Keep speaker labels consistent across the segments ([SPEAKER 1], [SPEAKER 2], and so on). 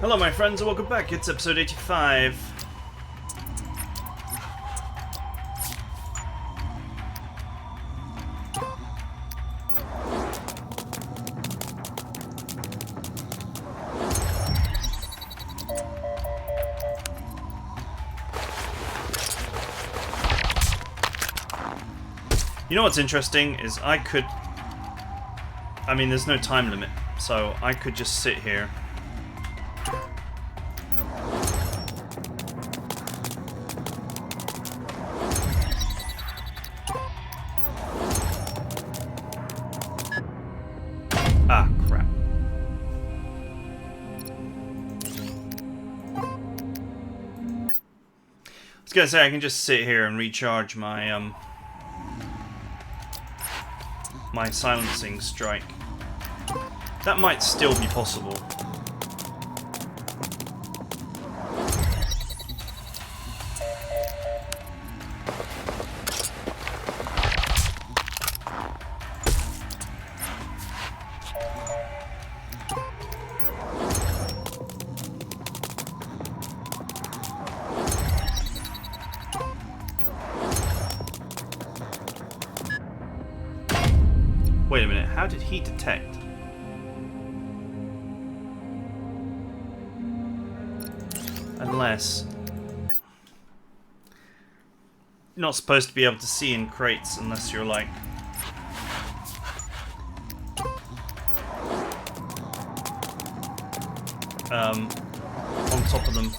[SPEAKER 1] Hello my friends and welcome back, it's episode 85. You know what's interesting is I mean there's no time limit, so I could just sit here crap. I was gonna say I can just sit here and recharge my my silencing strike. That might still be possible. Wait a minute, how did he detect? Unless... You're not supposed to be able to see in crates unless you're like... on top of them.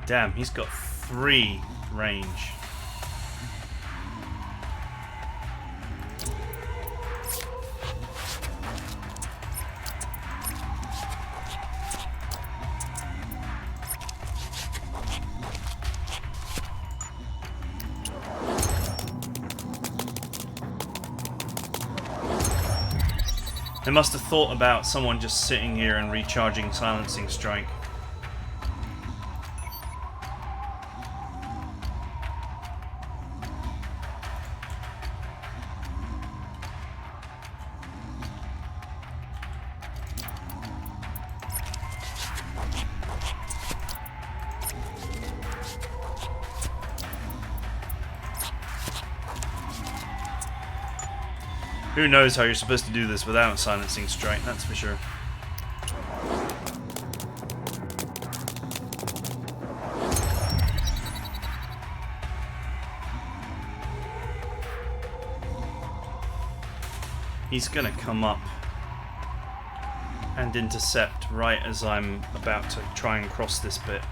[SPEAKER 1] Damn, he's got 3 range. They must have thought about someone just sitting here and recharging silencing strike. Who knows how you're supposed to do this without silencing strike, that's for sure. He's gonna come up and intercept right as I'm about to try and cross this bit.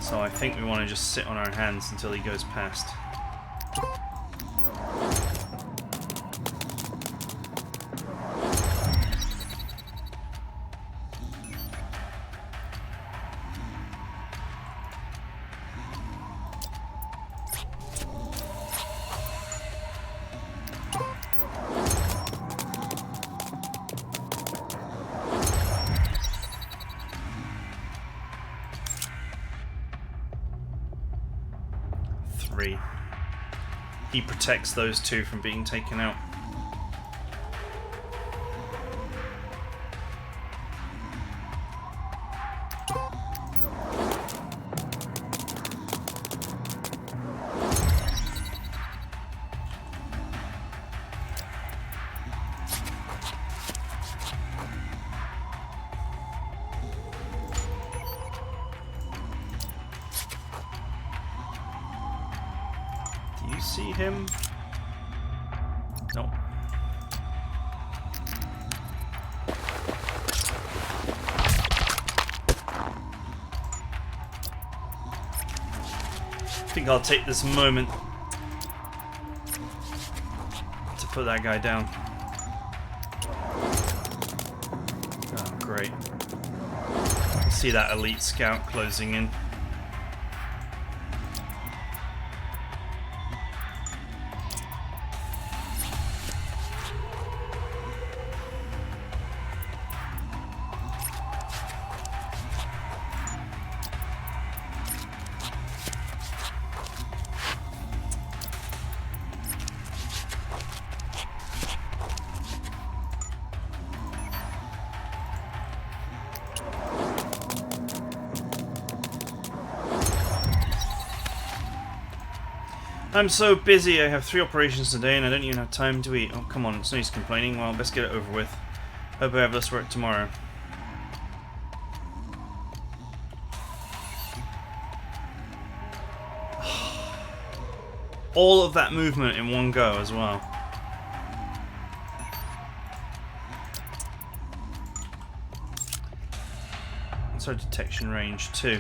[SPEAKER 1] So I think we want to just sit on our hands until he goes past. He protects those 2 from being taken out. Do you see him? Nope. I think I'll take this moment to put that guy down. great. See that elite scout closing in. I'm so busy, I have 3 operations today and I don't even have time to eat. Oh, come on, it's no use complaining. Well, best get it over with. Hope I have less work tomorrow. All of that movement in one go as well. What's our detection range? 2.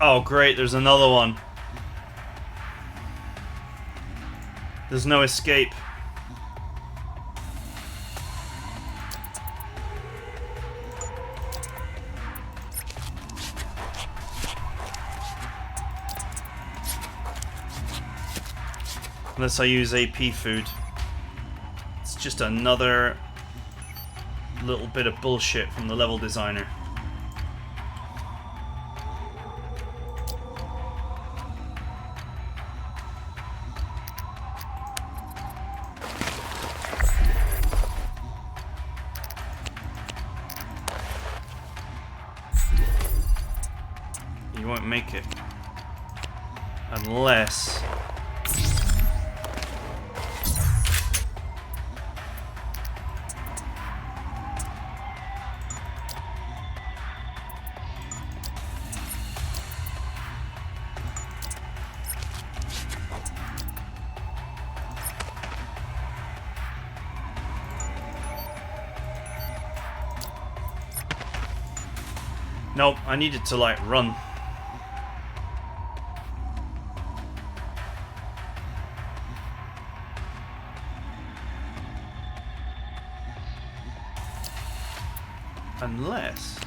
[SPEAKER 1] Oh great, there's another one. There's no escape. Unless I use AP food. It's just another little bit of bullshit from the level designer. You won't make it. Unless... Nope, I needed to, like, run. Unless...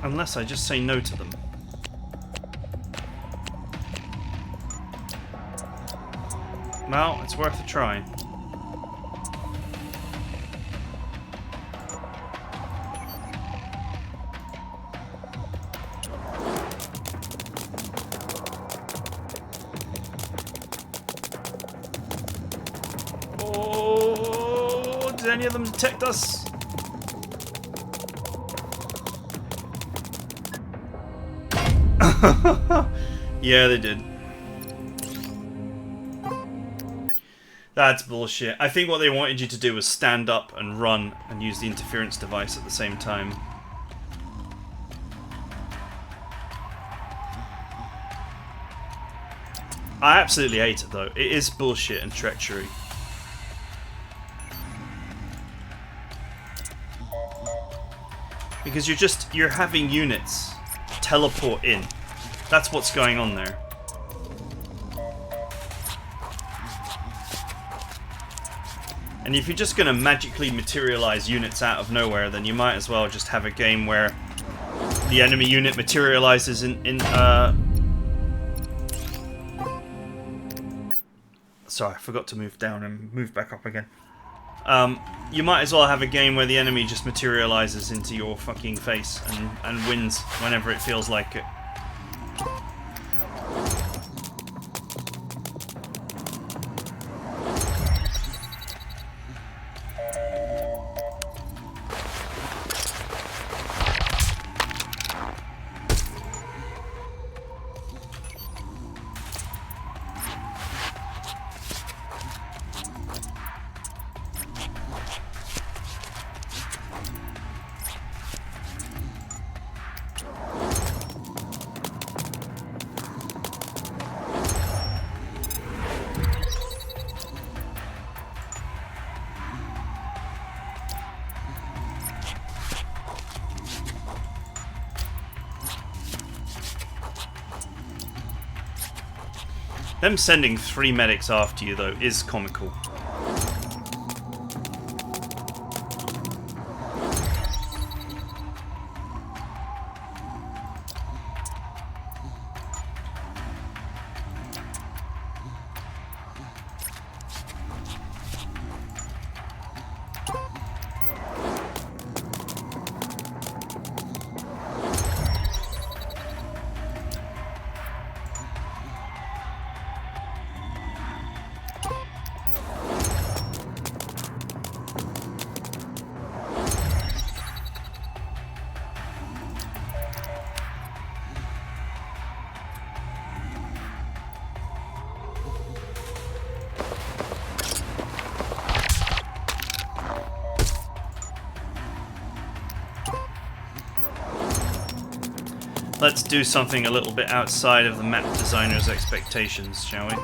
[SPEAKER 1] Unless I just say no to them. Well, it's worth a try. Oh, did any of them detect us? Yeah, they did. That's bullshit. I think what they wanted you to do was stand up and run and use the interference device at the same time. I absolutely hate it though. It is bullshit and treachery. Because you're having units teleport in. That's what's going on there. And if you're just going to magically materialize units out of nowhere, then you might as well just have a game where the enemy unit materializes in Sorry, I forgot to move down and move back up again. You might as well have a game where the enemy just materializes into your fucking face and wins whenever it feels like it. Them sending 3 medics after you, though, is comical. Let's do something a little bit outside of the map designer's expectations, shall we?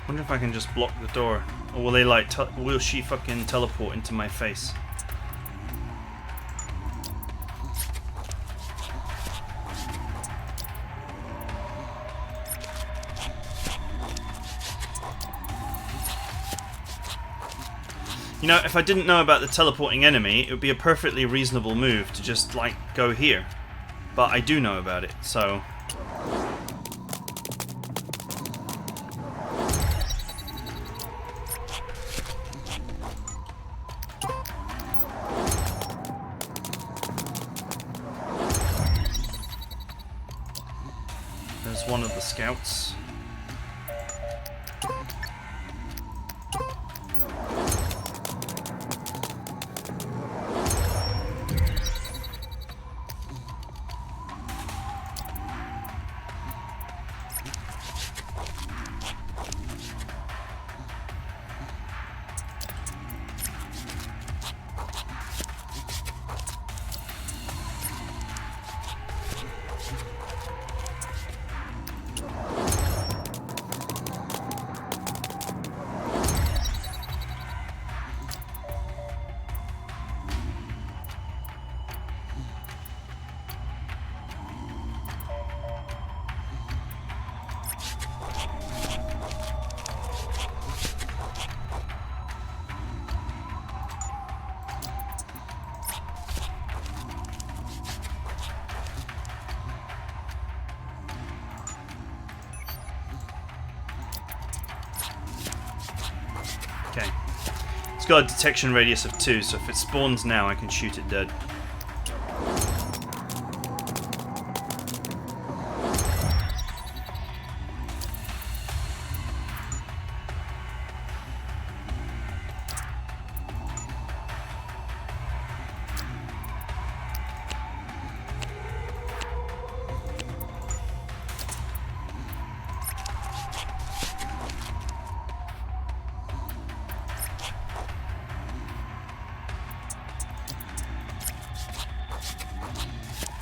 [SPEAKER 1] I wonder if I can just block the door, or will they like? Will she fucking teleport into my face? You know, if I didn't know about the teleporting enemy, it would be a perfectly reasonable move to just like go here. But I do know about it, so. There's one of the scouts. Okay. It's got a detection radius of 2, so if it spawns now, I can shoot it dead.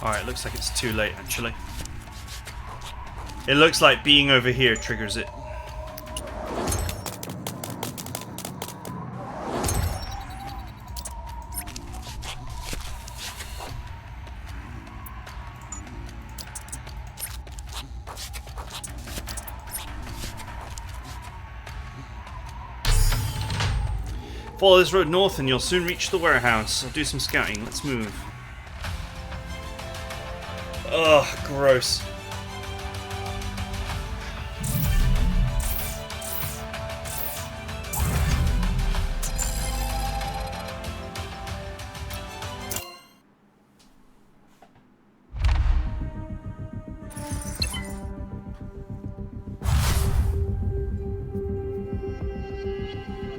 [SPEAKER 1] Alright, looks like it's too late actually. It looks like being over here triggers it. Follow this road north and you'll soon reach the warehouse. I'll do some scouting. Let's move. Ugh, gross.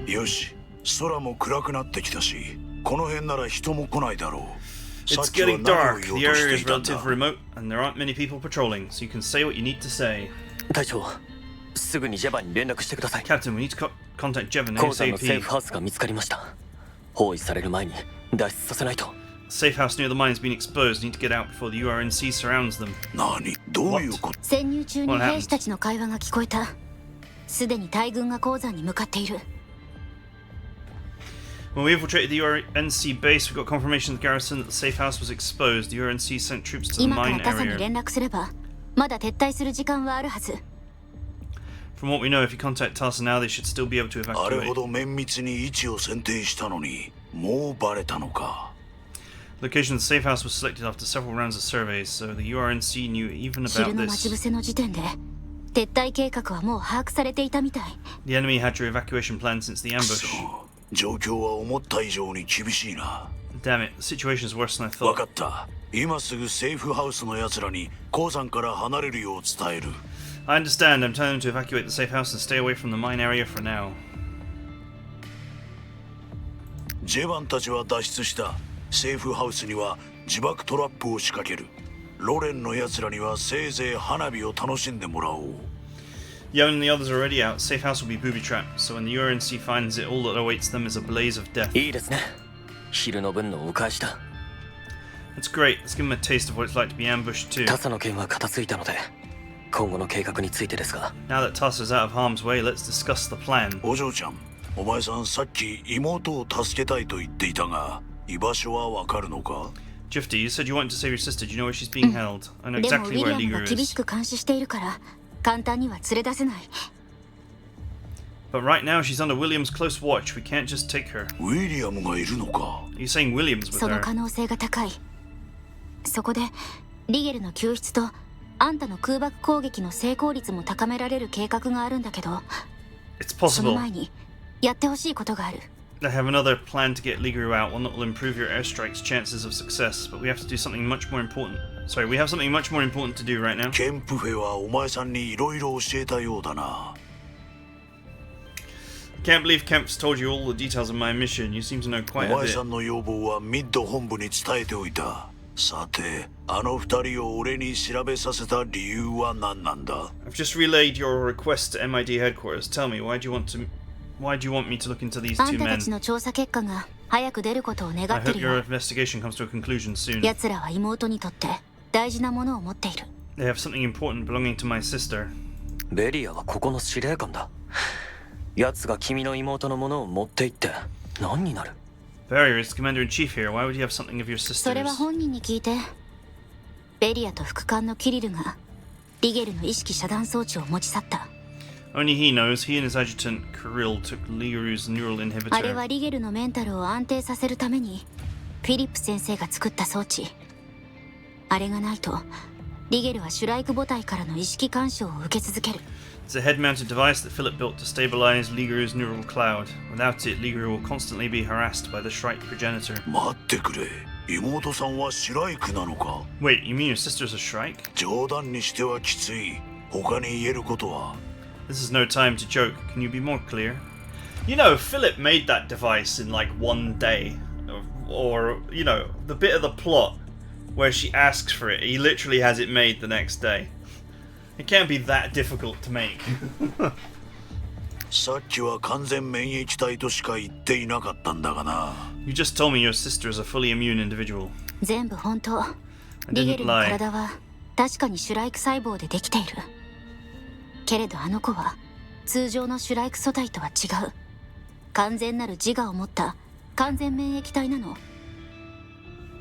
[SPEAKER 2] Yoshi. 空も暗くなってきたし、この辺なら人も来ないだろう。
[SPEAKER 1] It's getting dark. The area is relatively remote, and there aren't many people patrolling, so you can say what you need to say.
[SPEAKER 3] 隊長、すぐにジェバンに連絡してください。
[SPEAKER 1] Captain, we need to contact Jevon
[SPEAKER 3] 鉱山のセー
[SPEAKER 1] ASAP.
[SPEAKER 3] フハウスが見つかりました。包囲される前に脱出させないと。
[SPEAKER 1] Safe house near the mine has been exposed. Need to get out before the URNC surrounds them.
[SPEAKER 2] 何？どういうこと？
[SPEAKER 4] 潜入中に兵士たちの会話が聞こえた。すでに大軍が鉱山に向かっている。
[SPEAKER 1] When we infiltrated the URNC base, we got confirmation of the garrison that the safe house was exposed. The URNC sent troops to the
[SPEAKER 4] 今から
[SPEAKER 1] mine
[SPEAKER 4] タサに
[SPEAKER 1] area.
[SPEAKER 4] 連絡すれば、まだ撤退する時間はあるはず。
[SPEAKER 1] From what we know, if you contact TASA now, they should still be able to
[SPEAKER 2] あれほ
[SPEAKER 1] evacuate.
[SPEAKER 2] ど綿密に位置を選定したのに、もうバレたのか。
[SPEAKER 1] Location of the safe house was selected after several rounds of surveys, so the URNC knew even
[SPEAKER 4] 昼
[SPEAKER 1] about
[SPEAKER 4] の待ち
[SPEAKER 1] this.
[SPEAKER 4] 伏せの時点で、撤退計画はもう把握されていたみたい。
[SPEAKER 1] The enemy had your evacuation plan since the
[SPEAKER 2] くそ
[SPEAKER 1] ambush.
[SPEAKER 2] 状況は思った以上に厳しいな。
[SPEAKER 1] Damn it, the situation is worse than I
[SPEAKER 2] わか
[SPEAKER 1] thought.
[SPEAKER 2] った。今すぐセーフハウスの奴らに鉱山から離れるよう伝える。
[SPEAKER 1] I understand. I'm telling them to evacuate the safe house and stay away from the mine area for now.
[SPEAKER 2] ジェバンたちは脱出した。セーフハウスには自爆トラップを仕掛ける。ロレンの奴らにはせいぜい花火を楽しんでもらおう。
[SPEAKER 1] Young and the others are already out. Safe house will be booby-trapped, so when the URNC finds it, all that awaits them is a blaze of death.
[SPEAKER 3] いいですね。昼の分のお返しだ。
[SPEAKER 1] That's great. Let's give them a taste of what it's like to be ambushed too.
[SPEAKER 3] タサの件は片付いたので、今後の計画についてですが。
[SPEAKER 1] Now that Tassa's out of harm's way, let's discuss the plan.
[SPEAKER 2] お嬢ちゃん、お前さんさっき妹を助けたいと言っていたが、居場所はわかるのか？
[SPEAKER 1] Jifty, you said you wanted to save your sister. Do you know where she's being held? I know
[SPEAKER 4] でもウ
[SPEAKER 1] exactly
[SPEAKER 4] ィリ
[SPEAKER 1] where
[SPEAKER 4] アムが
[SPEAKER 1] Liger
[SPEAKER 4] 厳
[SPEAKER 1] is.
[SPEAKER 4] しく監視しているから、簡単には連れ出せない。
[SPEAKER 1] But right now, she's under William's close watch. We can't just take her.
[SPEAKER 2] ウィリアムがいるのか？
[SPEAKER 1] Are you saying William's with
[SPEAKER 4] その
[SPEAKER 1] her?
[SPEAKER 4] 可能性が高い。そこでリゲルの救出とあんたの空爆攻撃の成功率も高められる計画があるんだけど、
[SPEAKER 1] It's
[SPEAKER 4] その
[SPEAKER 1] possible.
[SPEAKER 4] 前にやってほしいことがある。
[SPEAKER 1] I have another plan to get Ligeru out, one that will improve your airstrike's chances of success, but we have to do something much more important. Sorry, we have something much more important to do right now.
[SPEAKER 2] ケンプフェはお前さんにいろいろ教えたようだな。
[SPEAKER 1] I can't believe Kemp's told you all the details of my mission. You seem to know
[SPEAKER 2] お
[SPEAKER 1] quite a
[SPEAKER 2] 前
[SPEAKER 1] bit.
[SPEAKER 2] さんの要望はミッド本部に伝えておいた。さて、あの二人を俺に調べさせた理由は何なんだ？
[SPEAKER 1] I've just relayed your request to MID headquarters. Tell me, why do you want me to look into these
[SPEAKER 4] あん
[SPEAKER 1] two
[SPEAKER 4] たた
[SPEAKER 1] men?
[SPEAKER 4] ちの調査結果が早く出ることを願
[SPEAKER 1] I
[SPEAKER 4] って
[SPEAKER 1] hope
[SPEAKER 4] る
[SPEAKER 1] your
[SPEAKER 4] よ。
[SPEAKER 1] investigation comes to a conclusion soon.
[SPEAKER 4] 奴らは妹にとって大事なものを持っている。
[SPEAKER 1] They have something important belonging to my sister.
[SPEAKER 3] ベリアはここの司令官だ。奴が君の妹のものを持って行って何になる？
[SPEAKER 1] Barrier is the commander-in-chief here. Why would he have something of your
[SPEAKER 4] それは
[SPEAKER 1] sister's?
[SPEAKER 4] 本人に聞いて。ベリアと副官のキリルがリゲルの意識遮断装置を持ち去った。
[SPEAKER 1] Only he knows. He and his adjutant, Kirill, took Ligeru's neural
[SPEAKER 4] あれは
[SPEAKER 1] inhibitor.
[SPEAKER 4] リゲルのメンタルを安定させるためにフィリップ先生が作った装置。あれがないとリゲルはシュライク母体からの意識干渉を受け続ける。
[SPEAKER 1] It's a head-mounted device that Philip built to stabilize Ligeru's neural cloud. Without it, Ligeru will constantly be harassed by the Shrike progenitor.
[SPEAKER 2] 待ってくれ。妹さんはシュライクなのか？
[SPEAKER 1] Wait, you mean your sister's a Shrike?
[SPEAKER 2] 冗談にしてはきつい。他に言えることは？
[SPEAKER 1] This is no time to joke. Can you be more clear? You know, Philip made that device in like one day. Or, you know, the bit of the plot where she asks for it, he literally has it made the next day. It can't be that difficult to make.
[SPEAKER 2] さっきは完全免疫体としか言っていなかったんだがな。
[SPEAKER 1] You just told me your sister is a fully immune individual.
[SPEAKER 4] 全部本当。リゲル
[SPEAKER 1] didn't
[SPEAKER 4] の
[SPEAKER 1] lie.
[SPEAKER 4] 体は確かにシュライク細胞でできている。けれどあの子は通常のシュライク素体とは違う。完全なる自我を持った完全免疫体なの。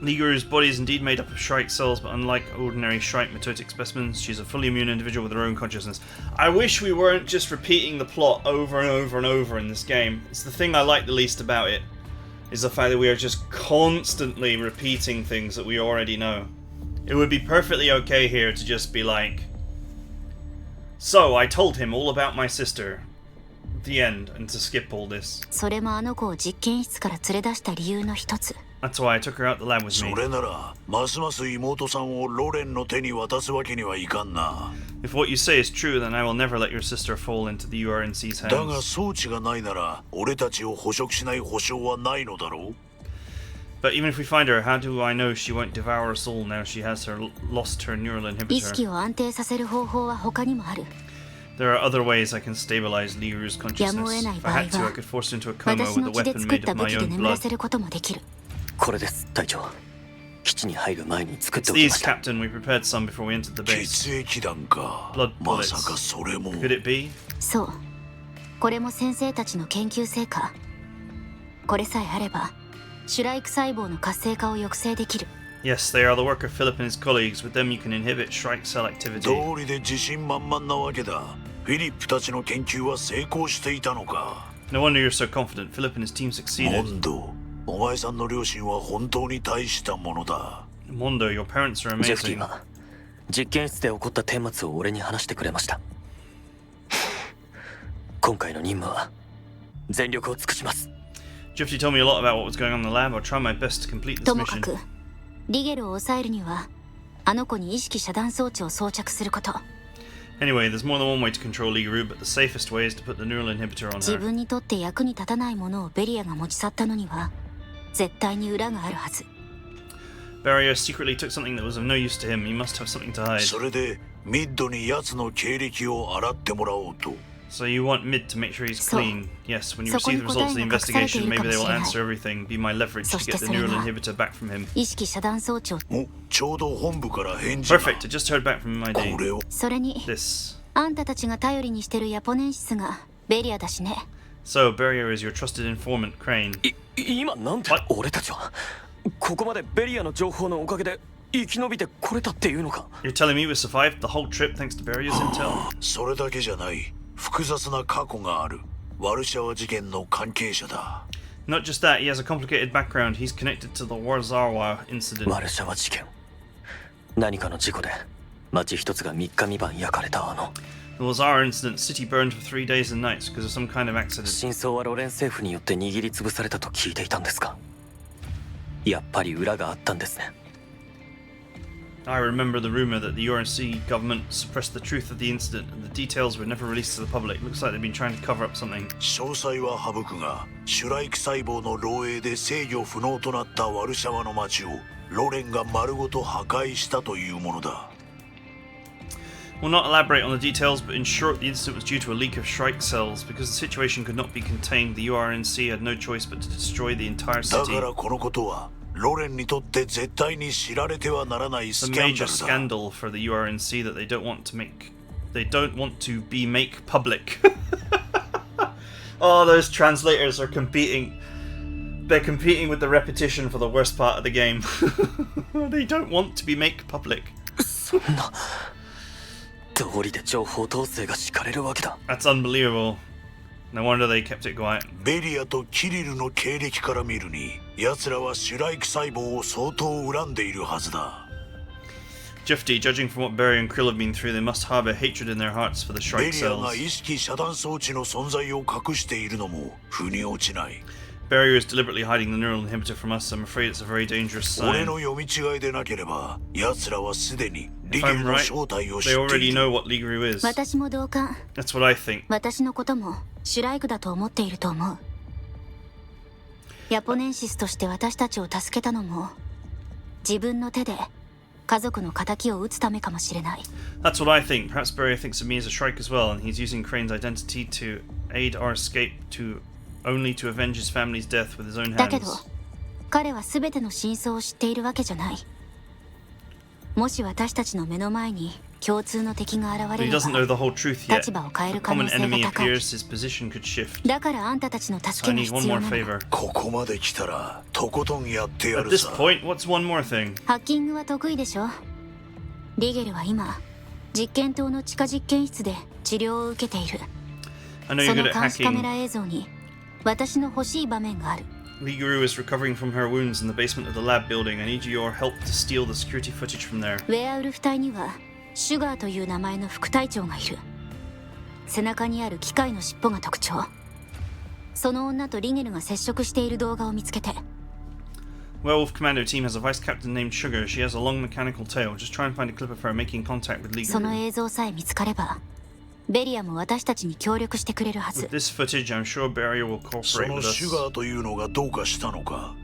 [SPEAKER 1] Ligeru's body is indeed made up of Shrike cells, but unlike ordinary Shrike mitotic specimens, she's a fully immune individual with her own consciousness. I wish we weren't just repeating the plot over and over and over in this game. It's the thing I like the least about it, is the fact that we are just constantly repeating things that we already know. It would be perfectly okay here to just be like, so I told him all about my sister. The end, and to skip all this.
[SPEAKER 4] それもあの子を実験室から連れ出した理由の一つ。
[SPEAKER 1] That's why I took her out the lab with
[SPEAKER 2] そ
[SPEAKER 1] me.
[SPEAKER 2] れならますます妹さんをロレンの手に渡すわけにはいかんな。
[SPEAKER 1] If what you say is true, then I will never let your sister fall into the URNC's
[SPEAKER 2] だが
[SPEAKER 1] hands.
[SPEAKER 2] 装置がないなら俺たちを捕食しない保証はないのだろう。
[SPEAKER 1] But even if we find her, how do I know she won't devour us all now she has lost her neural
[SPEAKER 4] 意識
[SPEAKER 1] inhibitor?
[SPEAKER 4] を安定させる方法は他にもある。
[SPEAKER 1] There are other ways I can stabilize Liru's consciousness. If I had to, I could force her into a coma
[SPEAKER 4] 私
[SPEAKER 1] with
[SPEAKER 4] の
[SPEAKER 1] a
[SPEAKER 4] 血で
[SPEAKER 1] weapon
[SPEAKER 4] 作っ
[SPEAKER 1] made
[SPEAKER 4] た
[SPEAKER 1] of
[SPEAKER 4] 武
[SPEAKER 1] my
[SPEAKER 4] 器で
[SPEAKER 1] own
[SPEAKER 4] 眠ら
[SPEAKER 1] blood.
[SPEAKER 4] せることもできる。
[SPEAKER 3] これです隊長。基地に入る前に作っ
[SPEAKER 1] It's
[SPEAKER 3] ておき
[SPEAKER 1] these,
[SPEAKER 3] ました
[SPEAKER 1] Captain. We prepared some before we entered the base.
[SPEAKER 2] 血液弾か。
[SPEAKER 1] Blood
[SPEAKER 2] まさか
[SPEAKER 1] bullets.
[SPEAKER 2] それも。
[SPEAKER 1] Could it be?
[SPEAKER 4] そう。これも先生たちの研究成果。これさえあればシュライク細胞の活性化を抑制できる。
[SPEAKER 1] Yes, they are the work of Philip and his colleagues. With them, you can inhibit Shrike cell activity.
[SPEAKER 2] 道理で自信満々なわけだ。フィリップたちの研究は成功していたのか。
[SPEAKER 1] No wonder you're so confident. Philip and his team
[SPEAKER 2] モ
[SPEAKER 1] succeeded.
[SPEAKER 2] ンド、お前さんの両親は本当に大したものだ。
[SPEAKER 1] Mondo, your parents are
[SPEAKER 3] ジェフティ
[SPEAKER 1] amazing.
[SPEAKER 3] は実験室で起こった顛末を俺に話してくれました今回の任務は全力を尽くします
[SPEAKER 1] Jifty told me a lot about what was going on in the lab. I'll try my best to complete this
[SPEAKER 4] ともか
[SPEAKER 1] mission.
[SPEAKER 4] くリゲルを抑えるにはあの子に意識遮断装置を装着すること。
[SPEAKER 1] Anyway, there's more than one way to control Ligeru, but the safest way is to put the neural inhibitor on
[SPEAKER 4] 自
[SPEAKER 1] her.
[SPEAKER 4] 分にとって役に立たないものをベリアが持ち去ったのには絶対に裏があるはず。
[SPEAKER 1] Barrier secretly took something that was of no use to him. He must have something to hide.
[SPEAKER 2] それでミッドに奴の経歴を洗ってもらおうと。
[SPEAKER 1] So you want Mid to make sure he's
[SPEAKER 4] So-
[SPEAKER 1] clean. Yes, when you
[SPEAKER 4] so
[SPEAKER 1] receive the results of the
[SPEAKER 4] ここに答えが隠されてい
[SPEAKER 1] investigation,
[SPEAKER 4] るか
[SPEAKER 1] maybe
[SPEAKER 4] も
[SPEAKER 1] they
[SPEAKER 4] し
[SPEAKER 1] will
[SPEAKER 4] れない。
[SPEAKER 1] answer everything. Be my leverage
[SPEAKER 4] そ
[SPEAKER 1] to
[SPEAKER 4] して
[SPEAKER 1] get the
[SPEAKER 4] それ
[SPEAKER 1] neural
[SPEAKER 4] が
[SPEAKER 1] inhibitor back from him.
[SPEAKER 4] 意識遮断装置を。
[SPEAKER 2] お、ちょうど本部から返事が。
[SPEAKER 1] Perfect. I just heard back from my
[SPEAKER 2] こ
[SPEAKER 1] day.
[SPEAKER 2] れを。
[SPEAKER 4] それに
[SPEAKER 1] This.
[SPEAKER 4] あんたたちが頼りにしてるヤポネンシスがベリアだしね。
[SPEAKER 1] So, Barrier is your trusted informant, Crane.
[SPEAKER 3] 今なんで
[SPEAKER 1] What?
[SPEAKER 3] 俺たちはここまでベリアの情報のおかげで生き延びてこれたっていうのか
[SPEAKER 1] You're telling me we survived the whole trip thanks to Barrier's intel?
[SPEAKER 2] それだけじゃない。複雑な過去がある。ワルシャワ事件の関係者だ。
[SPEAKER 1] Not just that, he has a complicated background. He's connected to the Warzawa incident.
[SPEAKER 3] ワルシャワ事件何かの事故で街一つが3日3晩焼かれたあの
[SPEAKER 1] The Warzawa incident, city burned for 3 days and nights because of some kind of accident.
[SPEAKER 3] 真相はロレン政府によって握りつぶされたと聞いていたんですかやっぱり裏があったんですね
[SPEAKER 1] I remember the rumor that the URNC government suppressed the truth of the incident and the details were never released to the public. Looks like they've been trying to cover up something.
[SPEAKER 2] 詳細は省くが、シュライク細胞の漏洩で制御不能となったワルシャワの街をロレンが丸ごと破壊したというものだ。
[SPEAKER 1] We'll not elaborate on the details, but in short, the incident was due to a leak of Shrike cells. Because the situation could not be contained, the URNC had no choice but to destroy the entire
[SPEAKER 2] だ
[SPEAKER 1] city.
[SPEAKER 2] からこのことはロレンにとって絶対に知られてはならない
[SPEAKER 1] The
[SPEAKER 2] スキャン
[SPEAKER 1] major
[SPEAKER 2] ダルだ。
[SPEAKER 1] scandal for the URNC that they don't want to be make public. Oh, those translators are competing. They're competing with the repetition for the worst part of the game. They don't want to be make public.
[SPEAKER 3] そんな道理で情報統制が敷かれるわけだ
[SPEAKER 1] That's unbelievable. No wonder they kept it quiet.
[SPEAKER 2] ベリアとキリルの経歴から見るに、奴らはシュライク細胞を相当恨んでいるはずだ。
[SPEAKER 1] Jifty, judging from what Barry and Krill have been through, they must harbor hatred in their hearts for the
[SPEAKER 2] ベ
[SPEAKER 1] Shrike
[SPEAKER 2] リアが
[SPEAKER 1] cells.
[SPEAKER 2] 意識遮断装置の存在を隠しているのも腑に落ちない。
[SPEAKER 1] Barrier is deliberately hiding the neural inhibitor from us. I'm afraid it's a very dangerous
[SPEAKER 2] 俺
[SPEAKER 1] sign.
[SPEAKER 2] の読み違いでなければ、奴らはすでにリ
[SPEAKER 1] If
[SPEAKER 2] ゲル
[SPEAKER 1] I'm
[SPEAKER 2] の
[SPEAKER 1] right,
[SPEAKER 2] 正体を知
[SPEAKER 1] they
[SPEAKER 2] ってい
[SPEAKER 1] already
[SPEAKER 2] る。
[SPEAKER 1] know what Ligeru is.
[SPEAKER 4] 私も同感。
[SPEAKER 1] That's what I think.
[SPEAKER 4] 私のこともシュライクだと思っていると思う。ヤポネンシスとして私たちを助けたのも自分の手で家族の仇を討つためかもしれない。
[SPEAKER 1] That's what I think. Perhaps Barrier thinks of me as a Shrike as well, and he's using Crane's identity to aid our escape only to avenge his family's death with his own
[SPEAKER 4] だけど
[SPEAKER 1] hands.
[SPEAKER 4] 彼は全ての真相を知っているわけじゃない。もし私たちの目の前に共通の敵が現
[SPEAKER 1] But
[SPEAKER 4] れ
[SPEAKER 1] he
[SPEAKER 4] れ
[SPEAKER 1] doesn't
[SPEAKER 4] ば
[SPEAKER 1] know the whole truth yet.
[SPEAKER 4] 立場を変え
[SPEAKER 1] If
[SPEAKER 4] る
[SPEAKER 1] a
[SPEAKER 4] 可能
[SPEAKER 1] common
[SPEAKER 4] 性が
[SPEAKER 1] enemy
[SPEAKER 4] 高い。
[SPEAKER 1] appears, his position could shift.
[SPEAKER 4] だからあんたたちの助
[SPEAKER 1] I
[SPEAKER 4] けが
[SPEAKER 1] need one
[SPEAKER 4] 必要
[SPEAKER 1] more
[SPEAKER 4] なの。
[SPEAKER 1] favor.
[SPEAKER 2] ここまで来たらとことんやってや
[SPEAKER 1] At
[SPEAKER 2] る
[SPEAKER 1] this
[SPEAKER 2] さ。
[SPEAKER 1] point, what's one more thing?
[SPEAKER 4] ハッキングは得意でしょ。リゲルは今実験棟の地下実験室で治療を受けている。
[SPEAKER 1] I know
[SPEAKER 4] そ
[SPEAKER 1] you're
[SPEAKER 4] の
[SPEAKER 1] good at
[SPEAKER 4] 監視カメ
[SPEAKER 1] hacking.
[SPEAKER 4] ラ映像に私の欲しい場面がある。
[SPEAKER 1] Liguru is recovering from her wounds in the basement of the lab building. I need your help to steal the security footage from there.
[SPEAKER 4] ウェアウルフ隊にはシュガーという名前の副隊長がいる。背中にある機械の尻尾が特徴。その女とリゲルが接触している動画を見つけて。
[SPEAKER 1] Werewolf Commando team has a vice captain named Sugar. She has a long mechanical tail. Just try and find a clip of her making contact with
[SPEAKER 4] その
[SPEAKER 1] Liguru.
[SPEAKER 4] 映像さえ見つかればベリアも私たちに協力してくれるは
[SPEAKER 1] With
[SPEAKER 4] ず。
[SPEAKER 1] this footage, I'm sure Barrier will
[SPEAKER 2] そ
[SPEAKER 1] cooperate
[SPEAKER 2] の
[SPEAKER 1] with
[SPEAKER 2] シ
[SPEAKER 1] us.
[SPEAKER 2] ュガーというのがどうかしたのか。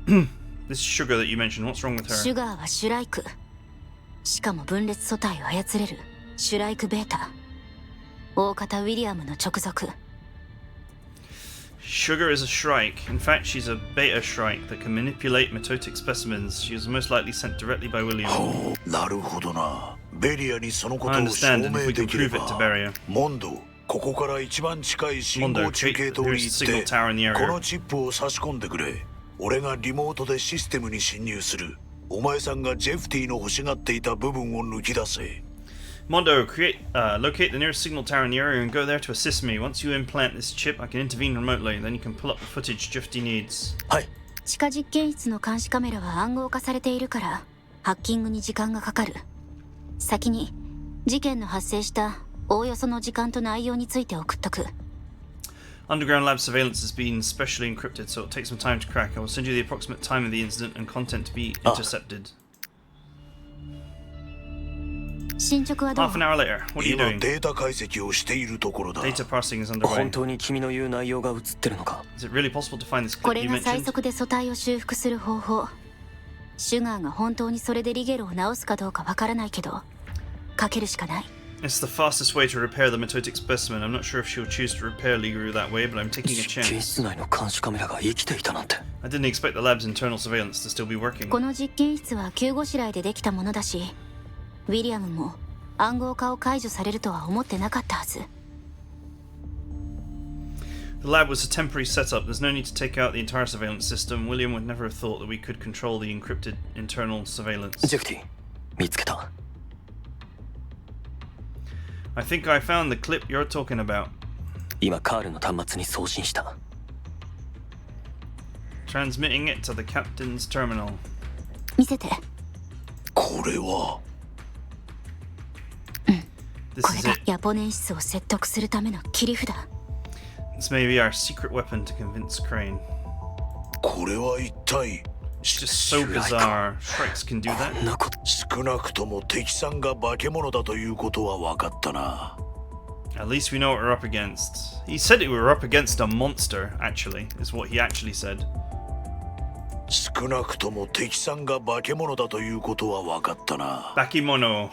[SPEAKER 1] This Sugar that you mentioned, what's wrong with
[SPEAKER 4] シ
[SPEAKER 1] her?
[SPEAKER 4] ュガーはシュライク。しかも分裂素体を操れるシュライクベータ。大方ウィリアムの直属。
[SPEAKER 1] Sugar is a Shrike. In fact, she's a beta Shrike that can manipulate mitotic specimens. She was most likely sent directly by William.
[SPEAKER 2] ほう、なるほどな。ベリアにそのこ
[SPEAKER 1] I
[SPEAKER 2] とを証
[SPEAKER 1] understand, and
[SPEAKER 2] 明
[SPEAKER 1] if we
[SPEAKER 2] で
[SPEAKER 1] can
[SPEAKER 2] きれ
[SPEAKER 1] prove it to
[SPEAKER 2] ば。
[SPEAKER 1] Barrier.
[SPEAKER 2] モンド、ここから一番近い信
[SPEAKER 1] Mondo,
[SPEAKER 2] 号中継
[SPEAKER 1] create
[SPEAKER 2] 塔に
[SPEAKER 1] there's
[SPEAKER 2] 行
[SPEAKER 1] a
[SPEAKER 2] っ
[SPEAKER 1] signal
[SPEAKER 2] て、
[SPEAKER 1] tower in the
[SPEAKER 2] こ
[SPEAKER 1] area.
[SPEAKER 2] のチップを差し込んでくれ。俺がリモートでシステムに侵入する。お前さんがジェフティの欲しがっていた部分を抜き出せ。
[SPEAKER 1] Mondo, locate the nearest signal tower in the area and go there to assist me. Once you implant this chip, I can intervene remotely. Then you can pull up the footage Jifty needs.
[SPEAKER 3] はい。
[SPEAKER 4] 地下実験室の監視カメラは暗号化されているからハッキングに時間がかかる。先に事件の発生したおおよその時間と内容について送っとく。
[SPEAKER 1] Underground lab surveillance has been specially encrypted, so it'll take some time to crack. I will send you the approximate time of the incident and content to be intercepted.
[SPEAKER 4] 進捗はどう？
[SPEAKER 1] Half an hour later, what are you
[SPEAKER 2] 今
[SPEAKER 1] doing?
[SPEAKER 2] データ解析をしているところだ。
[SPEAKER 1] Data parsing is
[SPEAKER 3] 本
[SPEAKER 1] underway.
[SPEAKER 3] 当に君の言う内容が映ってるのか？
[SPEAKER 1] Is it really possible to find this
[SPEAKER 4] こ
[SPEAKER 1] clip
[SPEAKER 4] れ
[SPEAKER 1] you
[SPEAKER 4] が最
[SPEAKER 1] mentioned?
[SPEAKER 4] 速で素体を修復する方法。シュガーが本当にそれでリゲルを治すかどうかわからないけどかけるしかない。
[SPEAKER 1] It's the fastest way to repair the mitotic specimen. I'm not sure if she'll choose to repair Liguru that way, but I'm taking a
[SPEAKER 3] 実験
[SPEAKER 1] chance.
[SPEAKER 3] 室内の監視カメラが生きていたなんて。
[SPEAKER 1] I didn't expect the lab's internal surveillance to still be working.
[SPEAKER 4] この実験室は急ごしらえでできたものだしウィリアムも暗号化を解除されるとは思ってなかったはず。
[SPEAKER 1] The lab was a temporary setup. There's no need to take out the entire surveillance system. William would never have thought that we could control the encrypted internal surveillance.
[SPEAKER 3] ジェフティ、見つけた。
[SPEAKER 1] I think I found the clip you're talking about.
[SPEAKER 3] 今カールの端末に送信した。
[SPEAKER 1] Transmitting it to the captain's terminal.
[SPEAKER 4] 見せて。
[SPEAKER 2] これは
[SPEAKER 1] This
[SPEAKER 4] これ
[SPEAKER 1] is
[SPEAKER 4] が
[SPEAKER 1] it.
[SPEAKER 4] ヤポネンシスを説得するための切り札。
[SPEAKER 1] This may be our secret weapon to convince Crane.
[SPEAKER 2] これは一体
[SPEAKER 1] It's just so bizarre. Shrikes can do
[SPEAKER 3] こ
[SPEAKER 1] that.
[SPEAKER 3] んなこと。
[SPEAKER 2] 少なくとも敵さんが化け物だということは分かったな。
[SPEAKER 1] At least we know what we're up against. He said we were up against a monster, actually, is what he actually said.
[SPEAKER 2] 少なくとも敵さんが化け物だということは分かったな。
[SPEAKER 1] Bakimono.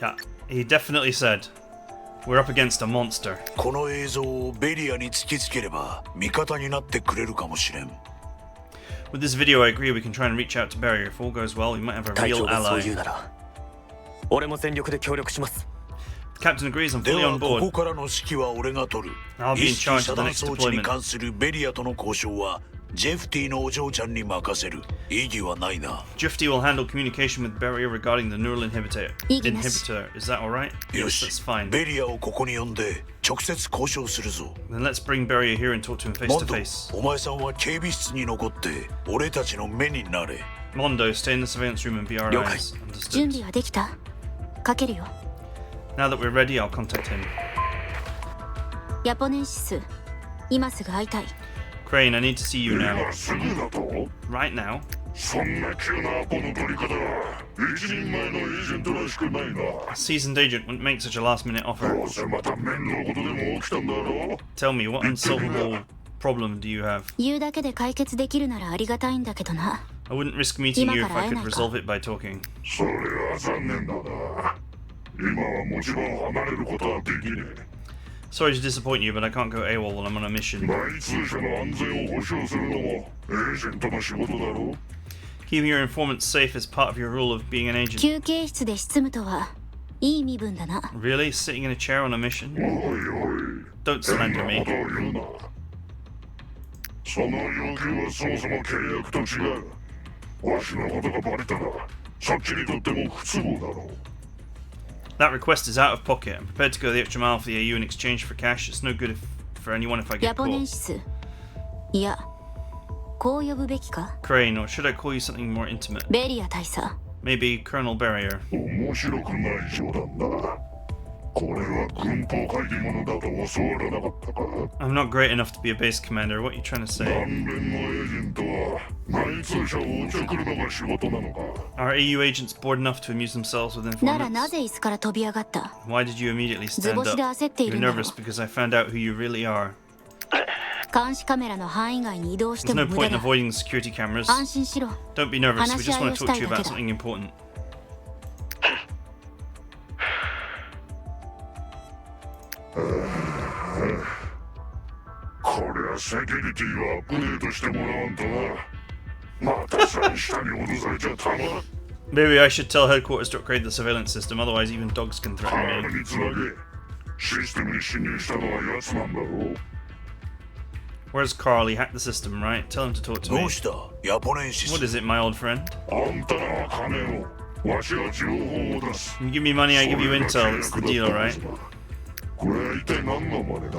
[SPEAKER 1] Yeah, he definitely said we're up against a monster.
[SPEAKER 2] この映像をベリアに突きつければ味方になってくれるかもしれん。
[SPEAKER 1] With this video, I agree we can try and reach out to Barrier. If all goes well, we might have a
[SPEAKER 3] 隊
[SPEAKER 1] real
[SPEAKER 3] 長がそう
[SPEAKER 1] ally.
[SPEAKER 3] 言うなら、俺も全力で協力します。
[SPEAKER 1] Captain agrees, I'm
[SPEAKER 2] で
[SPEAKER 1] fully
[SPEAKER 2] は
[SPEAKER 1] on
[SPEAKER 2] こ
[SPEAKER 1] board.
[SPEAKER 2] こからの指揮は俺が取る。
[SPEAKER 1] I'll be in
[SPEAKER 2] 意識
[SPEAKER 1] charge
[SPEAKER 2] 遮
[SPEAKER 1] of the
[SPEAKER 2] 断
[SPEAKER 1] next
[SPEAKER 2] 装置に
[SPEAKER 1] deployment.
[SPEAKER 2] 関するベリアとの交渉はジェフティのお嬢ちゃんに任せる。意義はないな。
[SPEAKER 1] Jifty will handle communication with Barrier regarding the neural inhibitor. Is that alright?
[SPEAKER 2] よ
[SPEAKER 1] Yes,
[SPEAKER 2] し
[SPEAKER 1] that's fine.
[SPEAKER 2] ベリアをここに呼んで直接交渉するぞ。
[SPEAKER 1] Then let's bring Barrier here and talk to him face
[SPEAKER 2] モ
[SPEAKER 1] to
[SPEAKER 2] ンド、
[SPEAKER 1] face.
[SPEAKER 2] お前さんは警備室に残って俺たちの目になれ。
[SPEAKER 1] Mondo, stay in the surveillance room and be our
[SPEAKER 3] Okay.
[SPEAKER 1] eyes.
[SPEAKER 4] 準
[SPEAKER 1] Understood.
[SPEAKER 4] 備はできた？かけるよ。
[SPEAKER 1] Now that we're ready, I'll contact him.
[SPEAKER 4] ヤポネンシス、今すぐ会いたい。
[SPEAKER 1] Crane, I need to see you now.
[SPEAKER 5] 今すぐだと
[SPEAKER 1] Right now?
[SPEAKER 5] そんな急なアポの取り方は一人前のエージェントらしくないな。
[SPEAKER 1] A seasoned agent wouldn't make such a last minute
[SPEAKER 5] ど
[SPEAKER 1] offer.
[SPEAKER 5] うせまた面倒事でも起きたんだろう。
[SPEAKER 1] Tell me, what unsolvable problem do you have?
[SPEAKER 4] 言うだけで解決できるならありがたいんだけどな。
[SPEAKER 1] I wouldn't risk meeting you if I could resolve it by talking.
[SPEAKER 5] それは残念だな。今は持ち場を離れることはできねえ。
[SPEAKER 1] Sorry to disappoint you, but I can't go AWOL while I'm on a mission.
[SPEAKER 5] 内通者の安全を保障するのもエージェントの仕事だろう。
[SPEAKER 1] Keeping your informants safe is part of your rule of being an agent.
[SPEAKER 4] 休憩室で執務とはいい身分だな。
[SPEAKER 1] Really? Sitting in a chair on a mission?
[SPEAKER 5] おいおい
[SPEAKER 1] Don't
[SPEAKER 5] 変
[SPEAKER 1] slander
[SPEAKER 5] な
[SPEAKER 1] me.
[SPEAKER 5] ことを言うな。その要求はそもそも契約と違う。わしのことがバレたらそっちにとっても不都合だろう。
[SPEAKER 1] That request is out of pocket. I'm prepared to go the extra mile for the AU in exchange for cash. It's no good for anyone if I
[SPEAKER 4] ヤ
[SPEAKER 1] get
[SPEAKER 4] ポネン
[SPEAKER 1] caught.
[SPEAKER 4] シス。いや、こう呼ぶべきか。
[SPEAKER 1] Crane, or should I call you something more intimate?
[SPEAKER 4] ベリア大佐。
[SPEAKER 1] Maybe Colonel Barrier.
[SPEAKER 5] 面白くない冗談だ。これは軍法会議者だと教わらなかったか。
[SPEAKER 1] I'm not great enough to be a base commander. What are you trying to say?
[SPEAKER 5] 関連のエージェントは内通者をおちょくるのが仕事なのか。
[SPEAKER 1] Are AU agents bored enough to amuse themselves with
[SPEAKER 4] ならな
[SPEAKER 1] informants?
[SPEAKER 4] ぜ椅子から飛び上がった。
[SPEAKER 1] Why did you immediately
[SPEAKER 4] 図
[SPEAKER 1] stand
[SPEAKER 4] 星で
[SPEAKER 1] up?
[SPEAKER 4] 焦ってい
[SPEAKER 1] You're
[SPEAKER 4] るんだろ
[SPEAKER 1] nervous because I found out who you really are.
[SPEAKER 4] 監視カメラの範囲外に移動し
[SPEAKER 1] There's
[SPEAKER 4] て
[SPEAKER 1] no
[SPEAKER 4] も無
[SPEAKER 1] point
[SPEAKER 4] 駄
[SPEAKER 1] in
[SPEAKER 4] だ。
[SPEAKER 1] avoiding the security cameras.
[SPEAKER 4] 安心しろ。
[SPEAKER 1] Don't be nervous. We
[SPEAKER 4] 話し
[SPEAKER 1] just
[SPEAKER 4] 合い
[SPEAKER 1] want
[SPEAKER 4] を
[SPEAKER 1] to
[SPEAKER 4] した
[SPEAKER 1] talk
[SPEAKER 4] い
[SPEAKER 1] to you
[SPEAKER 4] だけ
[SPEAKER 1] about
[SPEAKER 4] だ。
[SPEAKER 1] something important.
[SPEAKER 5] Uh, こりゃセキュリティはアップデートしてもらわんとな。またさえ下に脅されちゃたまらん。
[SPEAKER 1] Maybe I should tell headquarters to upgrade the surveillance system, otherwise even dogs can
[SPEAKER 5] カ
[SPEAKER 1] threaten
[SPEAKER 5] ー
[SPEAKER 1] me.
[SPEAKER 5] につなげ。システムに侵入したのは奴なんだろう。
[SPEAKER 1] Where's Carl? He hacked the system, right? Tell him to talk to
[SPEAKER 2] ど
[SPEAKER 1] me.
[SPEAKER 2] うしたヤポネンシ
[SPEAKER 1] What
[SPEAKER 2] ス。
[SPEAKER 1] is it, my old friend?
[SPEAKER 5] あんたらは金を。わしは情報を出す。
[SPEAKER 1] You give me money, I give you intel. It's the deal, right?
[SPEAKER 5] これは一体何の真似だ。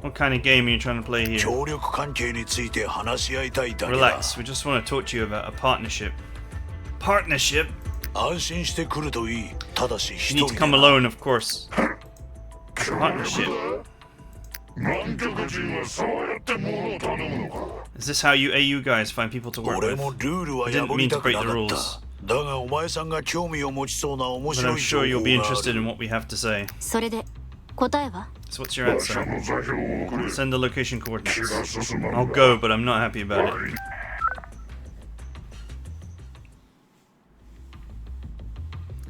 [SPEAKER 1] What kind of game are you trying to play here?
[SPEAKER 2] 協力関係について話し合いたいだけだ。
[SPEAKER 1] Relax, we just want to talk to you about a partnership. Partnership?
[SPEAKER 2] 安心してくるといい。ただし
[SPEAKER 1] You
[SPEAKER 2] 一
[SPEAKER 1] need
[SPEAKER 2] 人
[SPEAKER 1] to
[SPEAKER 2] で
[SPEAKER 1] come
[SPEAKER 2] な。
[SPEAKER 1] alone, of course.
[SPEAKER 5] Partnership. 南極人はそうやって物を頼むのか。
[SPEAKER 1] Is this how you AU guys find people to work
[SPEAKER 2] 俺
[SPEAKER 1] with?
[SPEAKER 2] もルールは
[SPEAKER 1] I didn't
[SPEAKER 2] 破
[SPEAKER 1] mean
[SPEAKER 2] り
[SPEAKER 1] to
[SPEAKER 2] たく
[SPEAKER 1] break
[SPEAKER 2] な
[SPEAKER 1] the
[SPEAKER 2] かっ
[SPEAKER 1] rules.
[SPEAKER 2] た。だがお前さんが興味を持ちそうな面
[SPEAKER 1] But
[SPEAKER 2] 白
[SPEAKER 1] I'm
[SPEAKER 2] い情
[SPEAKER 1] sure you'll
[SPEAKER 2] 報
[SPEAKER 1] be
[SPEAKER 2] があ
[SPEAKER 1] interested in
[SPEAKER 2] る。
[SPEAKER 1] what we have to say.
[SPEAKER 4] それで答えは。
[SPEAKER 1] So what's your
[SPEAKER 5] わし
[SPEAKER 1] answer?
[SPEAKER 5] の座標を送れ。
[SPEAKER 1] Send the location
[SPEAKER 5] 気
[SPEAKER 1] coordinates.
[SPEAKER 5] が進ま
[SPEAKER 1] I'll
[SPEAKER 5] ん
[SPEAKER 1] go, but I'm not happy about it.
[SPEAKER 5] はい。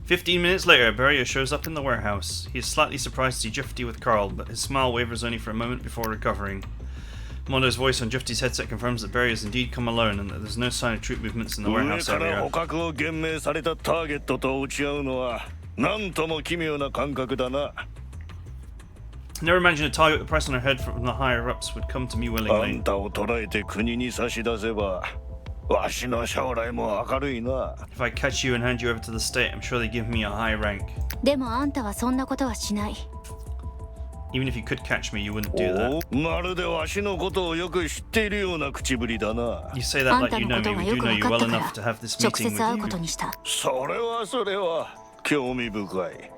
[SPEAKER 1] 15 minutes later, Barrier shows up in the warehouse. He is slightly surprised to see Jifty with Carl, but his smile wavers only for a moment before recovering. Mondo's voice on Jifty's headset confirms that Barrier has indeed come alone and that there's no sign of troop movements in the
[SPEAKER 6] 上
[SPEAKER 1] warehouse
[SPEAKER 6] から
[SPEAKER 1] area.
[SPEAKER 6] 捕獲を厳命されたターゲットと打ち合うのはなんとも奇妙な感覚だな。
[SPEAKER 1] Never imagined a target with a price on her head from the higher ups would come to me
[SPEAKER 6] あ
[SPEAKER 1] willingly.
[SPEAKER 6] んたを捕らえて国に差し出せばわしの将来も明るいな。
[SPEAKER 1] If I catch you and hand you over to the state, I'm sure they give me a high rank.
[SPEAKER 4] でもあんたはそんなことはしない。
[SPEAKER 1] Even if you could catch me, you wouldn't do that.
[SPEAKER 6] おまるでわしのことをよく知っているような口ぶりだな。
[SPEAKER 1] You say
[SPEAKER 4] あ
[SPEAKER 1] that
[SPEAKER 4] んた
[SPEAKER 1] like you
[SPEAKER 4] の
[SPEAKER 1] know
[SPEAKER 4] こと
[SPEAKER 1] me.
[SPEAKER 4] が
[SPEAKER 1] We
[SPEAKER 4] よ
[SPEAKER 1] do
[SPEAKER 4] く
[SPEAKER 1] know
[SPEAKER 4] 分
[SPEAKER 1] you
[SPEAKER 4] かっ
[SPEAKER 1] well
[SPEAKER 4] たか
[SPEAKER 1] enough
[SPEAKER 4] ら
[SPEAKER 1] to have this
[SPEAKER 4] 直
[SPEAKER 1] meeting
[SPEAKER 4] 接会う
[SPEAKER 1] with
[SPEAKER 4] こと
[SPEAKER 1] you.
[SPEAKER 4] にした。
[SPEAKER 6] それは興味深い。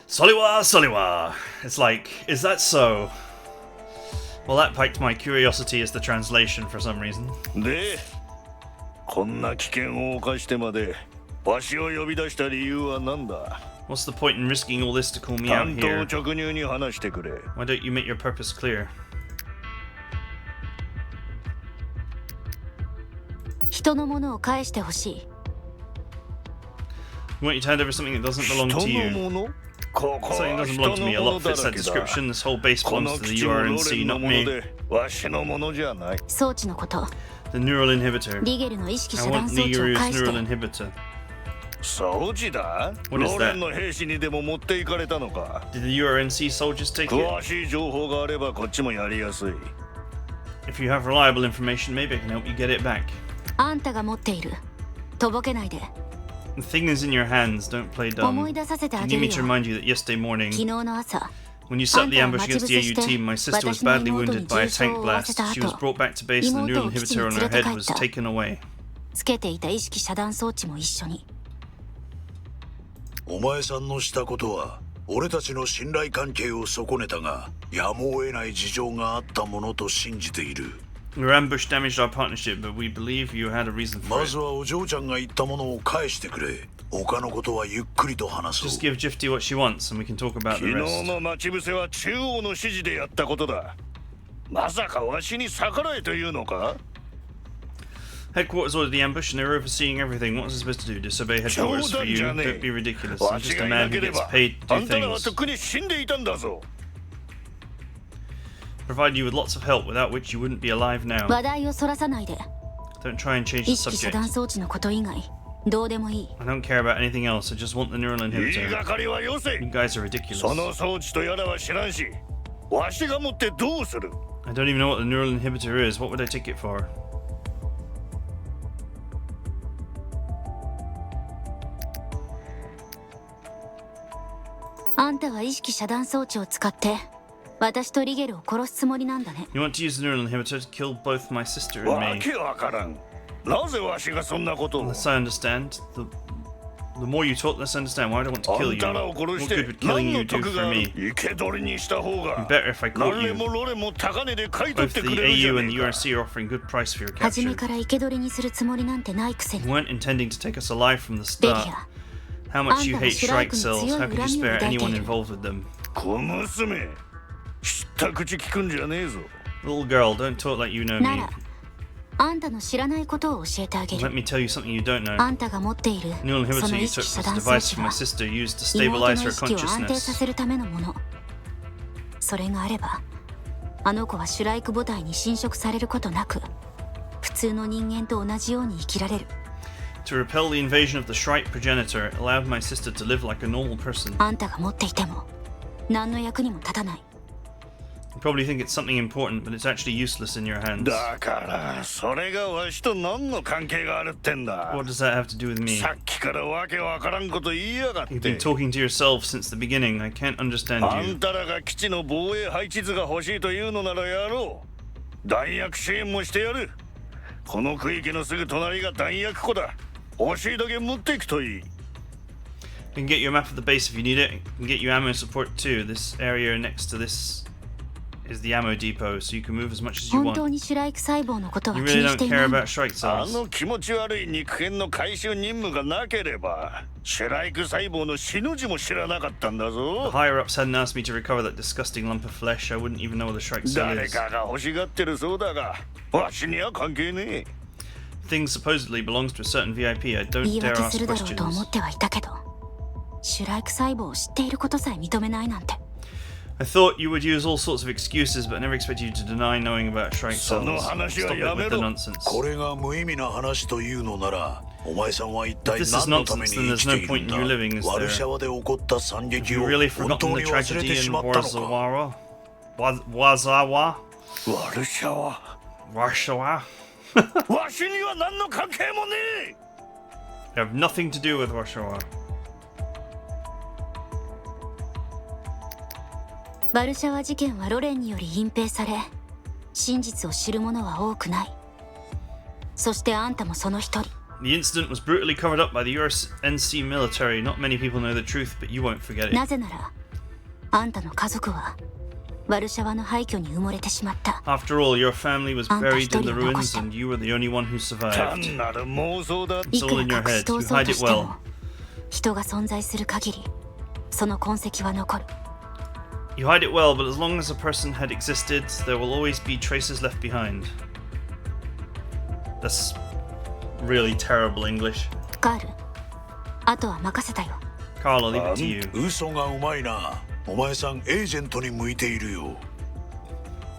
[SPEAKER 1] Soliwa, Soliwa! It's like, is that so? Well, that piqued my curiosity as the translation for some reason.
[SPEAKER 6] でこんな危険を冒してまでわしを呼び出した理由は何だ。
[SPEAKER 1] What's the point in risking all this to call me out
[SPEAKER 6] 担当
[SPEAKER 1] here?
[SPEAKER 6] 直入に話してくれ。
[SPEAKER 1] Why don't you make your purpose clear?
[SPEAKER 4] 人のものを返してほしい。
[SPEAKER 1] We want you to hand over something that doesn't belong
[SPEAKER 6] 人
[SPEAKER 1] to
[SPEAKER 6] の
[SPEAKER 1] you.
[SPEAKER 6] ものここ
[SPEAKER 1] Something
[SPEAKER 6] は
[SPEAKER 1] doesn't
[SPEAKER 6] 人
[SPEAKER 1] belong to
[SPEAKER 6] の
[SPEAKER 1] me. A
[SPEAKER 6] も
[SPEAKER 1] lot
[SPEAKER 6] のだ
[SPEAKER 1] fits
[SPEAKER 6] ら
[SPEAKER 1] that
[SPEAKER 6] けだ。
[SPEAKER 1] description. This whole base
[SPEAKER 6] こ
[SPEAKER 1] belongs
[SPEAKER 6] の
[SPEAKER 1] to the
[SPEAKER 6] 基地もローレ
[SPEAKER 1] URNC,
[SPEAKER 6] ンの
[SPEAKER 1] not
[SPEAKER 6] もの
[SPEAKER 1] me.
[SPEAKER 6] でわしのものじゃない。
[SPEAKER 4] 装置のこと。
[SPEAKER 1] The neural inhibitor.
[SPEAKER 4] リゲルの意識
[SPEAKER 1] I
[SPEAKER 4] 遮断
[SPEAKER 1] want
[SPEAKER 4] 装置を
[SPEAKER 1] Ligeru's
[SPEAKER 4] 返し
[SPEAKER 1] neural
[SPEAKER 4] て。
[SPEAKER 1] inhibitor.
[SPEAKER 6] 装置だ
[SPEAKER 1] What
[SPEAKER 6] ロ
[SPEAKER 1] is
[SPEAKER 6] ー
[SPEAKER 1] that?
[SPEAKER 6] レンの兵士にでも持っていかれたのか。
[SPEAKER 1] Did the URNC soldiers take it?
[SPEAKER 6] 詳しい情報があればこっちもやりやすい。
[SPEAKER 1] If you have reliable information, maybe I can help you get it back.
[SPEAKER 4] あんたが持っている。とぼけないで。
[SPEAKER 1] The thing is in your hands. Don't play
[SPEAKER 4] 思
[SPEAKER 1] dumb.
[SPEAKER 4] い出させて
[SPEAKER 1] Do
[SPEAKER 4] あ
[SPEAKER 1] you
[SPEAKER 4] げ
[SPEAKER 1] need
[SPEAKER 4] る
[SPEAKER 1] me to
[SPEAKER 4] よ。
[SPEAKER 1] remind you that yesterday
[SPEAKER 4] 昨
[SPEAKER 1] morning,
[SPEAKER 4] 日の朝。
[SPEAKER 1] when you set up the
[SPEAKER 4] あんたは
[SPEAKER 1] ambush against the
[SPEAKER 4] 待ち伏せ
[SPEAKER 1] AU
[SPEAKER 4] して
[SPEAKER 1] team, my sister was
[SPEAKER 4] 私の
[SPEAKER 1] badly
[SPEAKER 4] 妹に
[SPEAKER 1] wounded by a
[SPEAKER 4] 重傷
[SPEAKER 1] tank
[SPEAKER 4] を負わせ
[SPEAKER 1] blast.
[SPEAKER 4] た
[SPEAKER 1] She was
[SPEAKER 4] 後、
[SPEAKER 1] brought back to base and the
[SPEAKER 4] 妹
[SPEAKER 1] neural
[SPEAKER 4] を基地
[SPEAKER 1] inhibitor
[SPEAKER 4] に
[SPEAKER 1] on
[SPEAKER 4] 連
[SPEAKER 1] her
[SPEAKER 4] れて
[SPEAKER 1] head
[SPEAKER 4] 帰
[SPEAKER 1] was
[SPEAKER 4] った。
[SPEAKER 1] taken away.
[SPEAKER 4] つけていた意識遮断装置も一緒に。
[SPEAKER 2] お前さんのしたことは俺たちの信頼関係を損ねたがやむを得ない事情があったものと信じている。
[SPEAKER 1] Your ambush damaged our partnership, but we believe you had a reason for
[SPEAKER 2] ま
[SPEAKER 1] it.
[SPEAKER 2] ずはお嬢ちゃんが言ったものを返してくれ。他のことはゆっくりと話そ
[SPEAKER 1] Just
[SPEAKER 2] う。
[SPEAKER 1] give Jifty what she wants and we can talk about
[SPEAKER 6] 昨
[SPEAKER 1] the
[SPEAKER 6] 日
[SPEAKER 1] rest.
[SPEAKER 6] の待ち伏せは中央の指示でやったことだ。まさかわしに逆らえというのか。
[SPEAKER 1] Headquarters ordered the ambush and they're overseeing everything. What was I supposed to do? Disobey headquarters for you? Don't be ridiculous. I'm
[SPEAKER 6] わ
[SPEAKER 1] just
[SPEAKER 6] し
[SPEAKER 1] a
[SPEAKER 6] がい
[SPEAKER 1] man
[SPEAKER 6] な
[SPEAKER 1] who
[SPEAKER 6] けれ
[SPEAKER 1] gets
[SPEAKER 6] ば
[SPEAKER 1] paid
[SPEAKER 6] あ
[SPEAKER 1] to
[SPEAKER 6] ん
[SPEAKER 1] do
[SPEAKER 6] たらは
[SPEAKER 1] things.
[SPEAKER 6] とっくに死んでいたんだぞ。
[SPEAKER 1] Provide you with lots of help without which you wouldn't be alive now.
[SPEAKER 4] 話題をそらさないで。
[SPEAKER 1] Don't try and change
[SPEAKER 4] 意
[SPEAKER 1] the
[SPEAKER 4] 識遮
[SPEAKER 1] subject.
[SPEAKER 4] 断装置のこと以外どうでもいい。
[SPEAKER 1] I don't care about anything else. I just want the neural
[SPEAKER 6] 言い
[SPEAKER 1] inhibitor.
[SPEAKER 6] がかりはよせ
[SPEAKER 1] You guys are ridiculous.
[SPEAKER 6] その装置とやらは知らんしわしが持ってどうする
[SPEAKER 1] I don't even know what the neural inhibitor is. What would I take it for?
[SPEAKER 4] あんたは意識遮断装置を使って私とリゲルを殺すつもりなんだね。
[SPEAKER 1] You want to use the neural inhibitor to kill both my sister and
[SPEAKER 6] わ
[SPEAKER 1] me.
[SPEAKER 6] けわからんなぜわしがそんなことを
[SPEAKER 1] Unless I understand, the more you talk, less I understand. Why do I want to
[SPEAKER 6] あ
[SPEAKER 1] kill
[SPEAKER 6] ん
[SPEAKER 1] you?
[SPEAKER 6] たらを
[SPEAKER 1] What
[SPEAKER 6] 殺して
[SPEAKER 1] good would killing
[SPEAKER 6] 何
[SPEAKER 1] you
[SPEAKER 6] の
[SPEAKER 1] do
[SPEAKER 6] 得
[SPEAKER 1] for
[SPEAKER 6] がある
[SPEAKER 1] me?
[SPEAKER 6] 生け捕りにした方が
[SPEAKER 1] Better if I
[SPEAKER 6] 何
[SPEAKER 1] caught
[SPEAKER 6] で
[SPEAKER 1] you.
[SPEAKER 6] もロレも高値で買い取っ
[SPEAKER 1] Both
[SPEAKER 6] て
[SPEAKER 1] the
[SPEAKER 6] くれるじゃ
[SPEAKER 1] AU
[SPEAKER 6] ね
[SPEAKER 1] and the
[SPEAKER 6] えか
[SPEAKER 1] URC are offering good price for your
[SPEAKER 4] 初め
[SPEAKER 1] capture.
[SPEAKER 4] から生け捕りにするつもりなんてないくせ
[SPEAKER 1] You
[SPEAKER 4] に。
[SPEAKER 1] weren't intending to take us alive from the
[SPEAKER 4] ベリ
[SPEAKER 1] start.
[SPEAKER 4] ア、
[SPEAKER 1] How much you hate
[SPEAKER 4] Anta
[SPEAKER 1] strike cells. How could you spare anyone involved with them?
[SPEAKER 6] 小娘知った口聞くんじゃねえぞ
[SPEAKER 1] Little girl, don't talk like you know
[SPEAKER 4] な
[SPEAKER 1] me.
[SPEAKER 4] らあんたの知らないことを教えてあげ
[SPEAKER 1] Let
[SPEAKER 4] る。
[SPEAKER 1] me tell you something you don't know.
[SPEAKER 4] あんたが持っている
[SPEAKER 1] Neural
[SPEAKER 4] そ
[SPEAKER 1] inhibitor
[SPEAKER 4] の
[SPEAKER 1] you
[SPEAKER 4] 意
[SPEAKER 1] took
[SPEAKER 4] 識遮
[SPEAKER 1] was
[SPEAKER 4] 断
[SPEAKER 1] a
[SPEAKER 4] 装
[SPEAKER 1] device
[SPEAKER 4] 置
[SPEAKER 1] for my
[SPEAKER 4] は
[SPEAKER 1] sister used to
[SPEAKER 4] 妹の
[SPEAKER 1] stabilize
[SPEAKER 4] 意
[SPEAKER 1] her
[SPEAKER 4] 識を安定さ
[SPEAKER 1] consciousness.
[SPEAKER 4] せるためのもの。それがあればあの子はシュライク母体に侵食されることなく普通の人間と同じように生きられる。
[SPEAKER 1] To repel the invasion of the Shrike progenitor, it allowed my sister to live like a normal person.
[SPEAKER 4] あんたが持っていても何の役にも立たない。
[SPEAKER 1] You probably think it's something important, but it's actually useless in your hands.
[SPEAKER 6] だからそれがわしと何の関係があるってんだ
[SPEAKER 1] What does that have to do with me?
[SPEAKER 6] さっきからわけわからんこと言いやがっ
[SPEAKER 1] You've
[SPEAKER 6] て
[SPEAKER 1] been talking to yourself since the beginning. I can't understand
[SPEAKER 6] あ
[SPEAKER 1] you.
[SPEAKER 6] んたらが基地の防衛配置図が欲しいというのならやろう弾薬支援もしてやるこの区域のすぐ隣が弾薬庫だ欲しいだけ持っていくといい
[SPEAKER 1] I can get you a map of the base if you need it. I can get you ammo support too. This area next to this is the ammo depot, so you can move as much as you
[SPEAKER 4] 本当
[SPEAKER 1] want.
[SPEAKER 4] にシュライク細胞のことは
[SPEAKER 1] You
[SPEAKER 4] 気
[SPEAKER 1] really
[SPEAKER 4] にし
[SPEAKER 1] don't
[SPEAKER 4] てい
[SPEAKER 1] care
[SPEAKER 4] ない。
[SPEAKER 1] about strike
[SPEAKER 6] あ
[SPEAKER 1] cells.
[SPEAKER 6] の気持ち悪い肉片の回収任務がなければシュライク細胞の死の字も知らなかったんだ
[SPEAKER 1] The
[SPEAKER 6] ぞ
[SPEAKER 1] higher ups hadn't asked me to recover that disgusting lump of flesh. I wouldn't even know what a strike cell
[SPEAKER 6] 誰
[SPEAKER 1] is.
[SPEAKER 6] かが欲しがってるそうだがわしには関係ねえ
[SPEAKER 1] Thing supposedly belongs to a certain VIP. I
[SPEAKER 4] 言
[SPEAKER 1] don't
[SPEAKER 4] い
[SPEAKER 1] dare
[SPEAKER 4] 訳
[SPEAKER 1] ask
[SPEAKER 4] するだろうと思
[SPEAKER 1] questions.
[SPEAKER 4] ってはいたけどシュライク細胞を知っていることさえ認めないなんて。
[SPEAKER 1] I thought you would use all sorts of excuses, but I never expected you to deny knowing about strike
[SPEAKER 6] そ
[SPEAKER 1] cells.
[SPEAKER 6] の話
[SPEAKER 1] Stop
[SPEAKER 6] は
[SPEAKER 1] it
[SPEAKER 6] や
[SPEAKER 1] with
[SPEAKER 6] め
[SPEAKER 1] the
[SPEAKER 6] ろ
[SPEAKER 1] nonsense.
[SPEAKER 2] これが無意味な話というのならお前さんは一
[SPEAKER 1] If
[SPEAKER 2] 体
[SPEAKER 1] this is
[SPEAKER 2] 何のため
[SPEAKER 1] nonsense,
[SPEAKER 2] に
[SPEAKER 1] then
[SPEAKER 2] 生き
[SPEAKER 1] there's
[SPEAKER 2] て
[SPEAKER 1] no
[SPEAKER 2] いるん
[SPEAKER 1] point
[SPEAKER 2] だ
[SPEAKER 1] in you living, is
[SPEAKER 2] ワル
[SPEAKER 1] there?
[SPEAKER 2] シャワで起こった惨
[SPEAKER 1] Have
[SPEAKER 2] 劇
[SPEAKER 1] you
[SPEAKER 2] を
[SPEAKER 1] really
[SPEAKER 2] 本
[SPEAKER 1] forgotten
[SPEAKER 2] 当
[SPEAKER 1] the
[SPEAKER 2] に忘れ
[SPEAKER 1] tragedy
[SPEAKER 2] てし
[SPEAKER 1] in
[SPEAKER 2] まったのか
[SPEAKER 1] Warzawara? Wazawa?
[SPEAKER 6] ワルシャワ
[SPEAKER 1] Warsaw?
[SPEAKER 6] わしには何の関係もねえ
[SPEAKER 1] I have nothing to do with Warsaw.
[SPEAKER 4] バルシャワ事件はロレンにより隠蔽され真実を知る者は多くない。そしてあんたもその一人。
[SPEAKER 1] The incident was brutally covered up by the USNC military. Not many people know the truth, but you won't forget it.
[SPEAKER 4] なぜならあんたの家族はワルシャワの廃墟に埋もれてしまった。
[SPEAKER 1] After all, your family was
[SPEAKER 4] あんた
[SPEAKER 1] buried
[SPEAKER 4] 一
[SPEAKER 1] in
[SPEAKER 4] 人
[SPEAKER 1] the
[SPEAKER 4] を残
[SPEAKER 1] ruins
[SPEAKER 4] した。
[SPEAKER 1] and you were the only one who
[SPEAKER 6] 単
[SPEAKER 1] survived.
[SPEAKER 6] なる妄想だ
[SPEAKER 4] い
[SPEAKER 1] It's
[SPEAKER 4] く
[SPEAKER 1] all
[SPEAKER 4] ら
[SPEAKER 1] in your
[SPEAKER 4] 隠し
[SPEAKER 1] head.
[SPEAKER 4] 通
[SPEAKER 1] You
[SPEAKER 4] そう
[SPEAKER 1] hide
[SPEAKER 4] と
[SPEAKER 1] it
[SPEAKER 4] しても
[SPEAKER 1] well.
[SPEAKER 4] 人が存在する限りその痕跡は残る。
[SPEAKER 1] You hide it well, but as long as a person had existed, there will always be traces left behind. That's really terrible English.
[SPEAKER 4] カール、あとは任せたよ。
[SPEAKER 1] Carl, I'll leave it to you.
[SPEAKER 2] 嘘がうまいなお前さんエージェントに向いているよ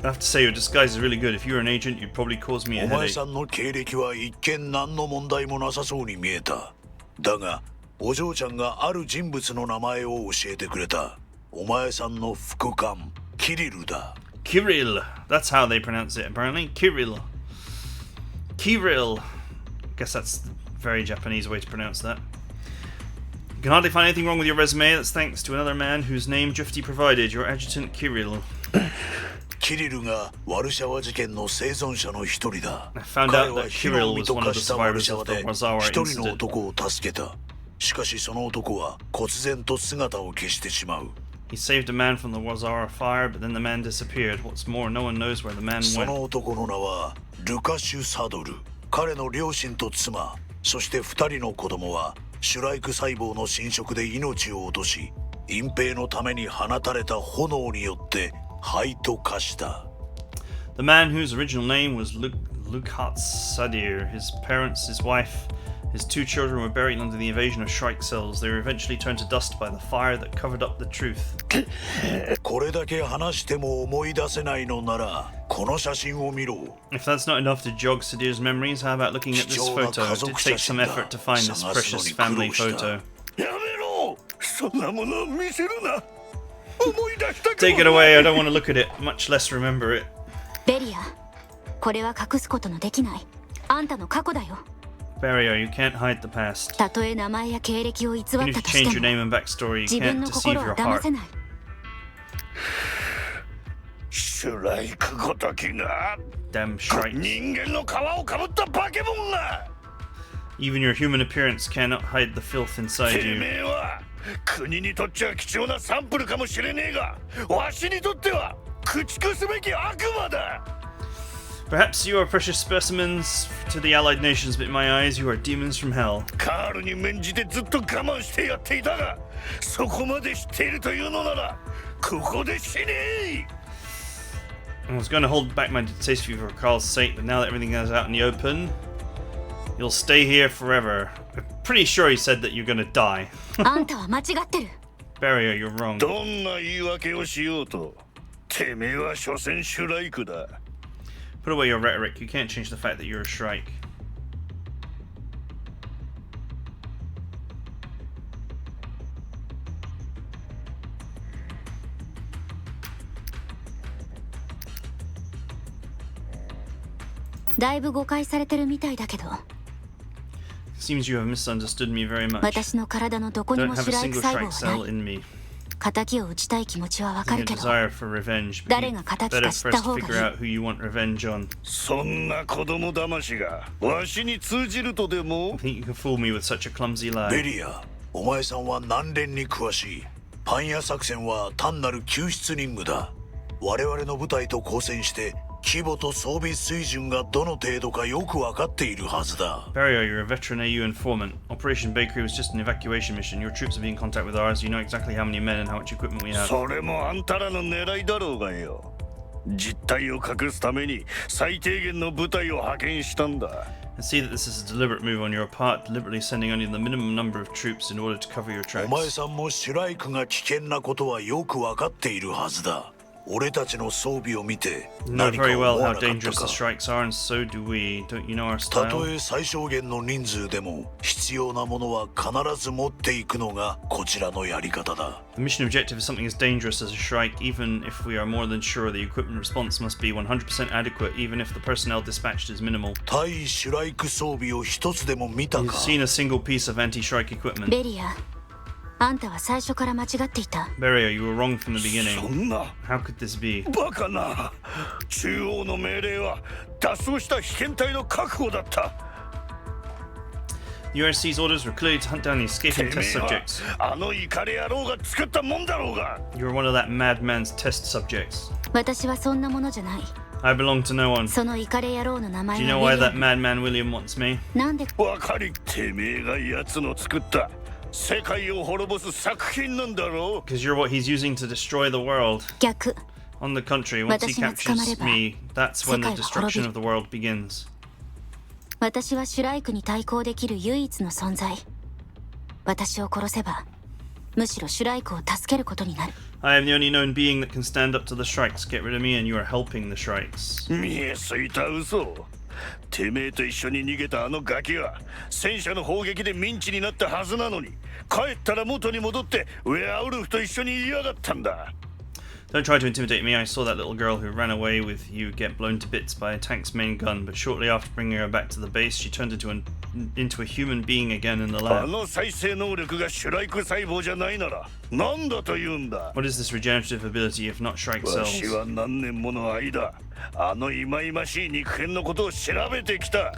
[SPEAKER 1] I have to say, your disguise is really good. If you were an agent, you'd probably cause me a
[SPEAKER 2] お前
[SPEAKER 1] headache.
[SPEAKER 2] さんの経歴は一見何の問題もなさそうに見えただがお嬢ちゃんがある人物の名前を教えてくれたお前さんの副官キリルだ
[SPEAKER 1] Kirill. That's how they pronounce it, apparently. Kirill. Kirill. Guess that's the very Japanese way to pronounce that. You can hardly find anything wrong with your resume. That's thanks to another man whose name Drifty provided, your adjutant Kirill.
[SPEAKER 2] キリルがワルシャワ事件の生存者の一人だ
[SPEAKER 1] I found
[SPEAKER 2] 彼
[SPEAKER 1] out
[SPEAKER 2] は
[SPEAKER 1] that
[SPEAKER 2] 火の
[SPEAKER 1] Kirill
[SPEAKER 2] 海
[SPEAKER 1] was
[SPEAKER 2] と
[SPEAKER 1] one
[SPEAKER 2] 化
[SPEAKER 1] of the
[SPEAKER 2] したワル
[SPEAKER 1] survivors
[SPEAKER 2] シャワ
[SPEAKER 1] of the
[SPEAKER 2] で
[SPEAKER 1] Wazawa
[SPEAKER 2] 一人の
[SPEAKER 1] incident.
[SPEAKER 2] 男を助けたしかしその男は忽然と姿を消してしまう
[SPEAKER 1] He saved a man from the Wazawa fire, but then the man disappeared. What's more, no one knows where the man
[SPEAKER 2] そ
[SPEAKER 1] went.
[SPEAKER 2] の男の名はルカシュ・サドル彼の両親と妻そして2人の子供はシュライク細胞の侵食で命を落とし隠蔽のために放たれた炎によって灰と化した
[SPEAKER 1] The man whose original name was Lukhat Sadir, his parents, his wife, His 2 children were buried under the invasion of Shrike cells. They were eventually turned to dust by the fire that covered up the truth.
[SPEAKER 2] これだけ話しても思い出せないのならこの写真を見ろ。
[SPEAKER 1] If that's not enough to jog Sadir's memories, how about looking at this photo? It did take some effort to find this precious family photo.
[SPEAKER 6] やめろ。そんなものを見せるな。思い出したくもない。
[SPEAKER 1] Take it away, I don't want to look at it, much less remember it.
[SPEAKER 4] ベリア、これは隠すことのできないあんたの過去だよ。
[SPEAKER 1] Barrier, you can't hide the past.
[SPEAKER 4] たとえ名前や経歴を偽った
[SPEAKER 1] Even
[SPEAKER 4] と
[SPEAKER 1] if
[SPEAKER 4] し
[SPEAKER 1] you change
[SPEAKER 4] て
[SPEAKER 1] your
[SPEAKER 4] も
[SPEAKER 1] name and backstory, you
[SPEAKER 4] 自分
[SPEAKER 1] can't
[SPEAKER 4] の
[SPEAKER 1] deceive
[SPEAKER 4] 心
[SPEAKER 1] your
[SPEAKER 4] は騙
[SPEAKER 1] heart.
[SPEAKER 4] せない。
[SPEAKER 6] シュライクごときが
[SPEAKER 1] Damn shrikes.
[SPEAKER 6] 人間の皮をかぶった化け物が
[SPEAKER 1] Even your human appearance cannot hide the filth inside
[SPEAKER 6] て
[SPEAKER 1] you.
[SPEAKER 6] めえは国にとっちゃ貴重なサンプルかもしれねえがわしにとっては駆逐すべき悪魔だ。
[SPEAKER 1] Perhaps you are precious specimens to the allied nations, but in my eyes you are demons from hell.
[SPEAKER 6] カールに免じてずっと我慢してやっていたがそこまで知っているというのならここで死ねえ。
[SPEAKER 1] I was going to hold back my distaste for you for Carl's sake, but now that everything is out in the open, you'll stay here forever. I'm pretty sure he said that you're going to die.
[SPEAKER 4] あんたは間違ってる。
[SPEAKER 1] Barrier, you're wrong.
[SPEAKER 6] どんな言い訳をしようとてめえは所詮シュライクだ。
[SPEAKER 1] Put away your rhetoric. You can't change the fact that you're a shrike.
[SPEAKER 4] 「だいぶ誤解されてるみたいだけど、
[SPEAKER 1] Seems you have misunderstood me very much.
[SPEAKER 4] 私の体のどこに
[SPEAKER 1] Don't
[SPEAKER 4] も
[SPEAKER 1] have
[SPEAKER 4] シ
[SPEAKER 1] a
[SPEAKER 4] ュライク
[SPEAKER 1] single
[SPEAKER 4] 細
[SPEAKER 1] shrike
[SPEAKER 4] 胞は
[SPEAKER 1] cell
[SPEAKER 4] ない。
[SPEAKER 1] in me.
[SPEAKER 4] 仇を討ちたい気持ちはわか
[SPEAKER 1] Your
[SPEAKER 4] るけど、
[SPEAKER 1] desire for revenge, but
[SPEAKER 4] 誰
[SPEAKER 1] you
[SPEAKER 4] が仇
[SPEAKER 1] better
[SPEAKER 4] か知った
[SPEAKER 1] first
[SPEAKER 4] 方がい
[SPEAKER 1] figure
[SPEAKER 4] い。
[SPEAKER 1] out who you want revenge on.
[SPEAKER 6] そんな子供騙しがわしに通じるとでも
[SPEAKER 1] I think you can fool me with such a clumsy
[SPEAKER 2] ベ
[SPEAKER 1] lie.
[SPEAKER 2] リア、お前さんは難連に詳しい。パン屋作戦は単なる救出任務だ。我々の部隊と交戦して規模と装備水準がどの程度かよく分かっているはずだ。
[SPEAKER 1] Barrier, you're a veteran AU informant. Operation Bakery was just an evacuation mission. Your troops have been in contact with ours. You know exactly how many men and how much equipment we have.
[SPEAKER 6] それもあんたらの狙いだろうがよ。実態を隠すために最低限の部隊を派遣したんだ。
[SPEAKER 1] I see that this is a deliberate move on your part, deliberately sending only the minimum number of troops in order to cover your
[SPEAKER 2] お前
[SPEAKER 1] tracks.
[SPEAKER 2] さんもシュライクが危険なことはよく分かっているはずだ。俺たちの装備を見て
[SPEAKER 1] You know
[SPEAKER 2] 何か
[SPEAKER 1] very
[SPEAKER 2] 思
[SPEAKER 1] well
[SPEAKER 2] わ
[SPEAKER 1] how
[SPEAKER 2] なかった
[SPEAKER 1] dangerous
[SPEAKER 2] か。
[SPEAKER 1] the strikes are, and so do we. Don't you know our
[SPEAKER 2] た
[SPEAKER 1] style?
[SPEAKER 2] とえ最小限の人数でも必要なものは必ず持っていくのがこちらのやり方だ。
[SPEAKER 1] The mission objective is something as dangerous as a shrike, even if we are more than sure the equipment response must be 100% adequate, even if the personnel dispatched is minimal.
[SPEAKER 2] 対シュライク装備を一つでも見た
[SPEAKER 1] You've
[SPEAKER 2] か。
[SPEAKER 1] seen a single piece of anti-shrike equipment.
[SPEAKER 4] ベリア、あんたは最初から間違っていた。
[SPEAKER 1] Barrier, you were wrong from the
[SPEAKER 6] そ
[SPEAKER 1] beginning.
[SPEAKER 6] んな
[SPEAKER 1] How could this be?
[SPEAKER 6] バカな。中央の命令は脱走した被験体の確保だった。
[SPEAKER 1] The USC's orders were clearly to hunt down the
[SPEAKER 6] て
[SPEAKER 1] escaping
[SPEAKER 6] め
[SPEAKER 1] test
[SPEAKER 6] えは
[SPEAKER 1] subjects.
[SPEAKER 6] あのイカレ野郎が作ったもんだろうが。
[SPEAKER 1] You were one of that madman's test subjects.
[SPEAKER 4] 私はそんなものじゃない。
[SPEAKER 1] I belong to no one.
[SPEAKER 4] そのイカレ野郎の名
[SPEAKER 1] Do
[SPEAKER 4] 前
[SPEAKER 1] you know
[SPEAKER 4] は
[SPEAKER 1] why
[SPEAKER 4] ウィリア
[SPEAKER 1] that
[SPEAKER 4] ム。
[SPEAKER 1] madman William wants me?
[SPEAKER 4] なんで
[SPEAKER 6] わかりてめえが奴の作った世界を滅ぼす作品なんだろう。
[SPEAKER 1] Because you're what he's using to destroy the world.
[SPEAKER 4] 逆。
[SPEAKER 1] On the contrary, once he
[SPEAKER 4] 私が捕まれ
[SPEAKER 1] captures
[SPEAKER 4] ば
[SPEAKER 1] me, that's when the
[SPEAKER 4] 世界は滅びる。
[SPEAKER 1] destruction of the world begins.
[SPEAKER 4] 私はシュライクに対抗できる唯一の存在。私を殺せばむしろシュライクを助けることになる。
[SPEAKER 1] I am the only known being that can stand up to the Shrikes. Get rid of me and you are helping the Shrikes.
[SPEAKER 6] 見えすいた嘘。てめえと一緒に逃げたあのガキは戦車の砲撃でミンチになったはずなのに帰ったら元に戻ってウェアウルフと一緒にいやがったんだ。
[SPEAKER 1] Don't try to intimidate me. I saw that little girl who ran away with you get blown to bits by a tank's main gun, but shortly after bringing her back to the base, she turned into a human being again in the
[SPEAKER 6] あ
[SPEAKER 1] lab.
[SPEAKER 6] の再生能力がシュライク細胞じゃないなら何だと言うんだ。
[SPEAKER 1] What is this regenerative ability if not Shrike
[SPEAKER 6] わし
[SPEAKER 1] cells?
[SPEAKER 6] は何年もの間あの忌々しい肉片のことを調べてきた。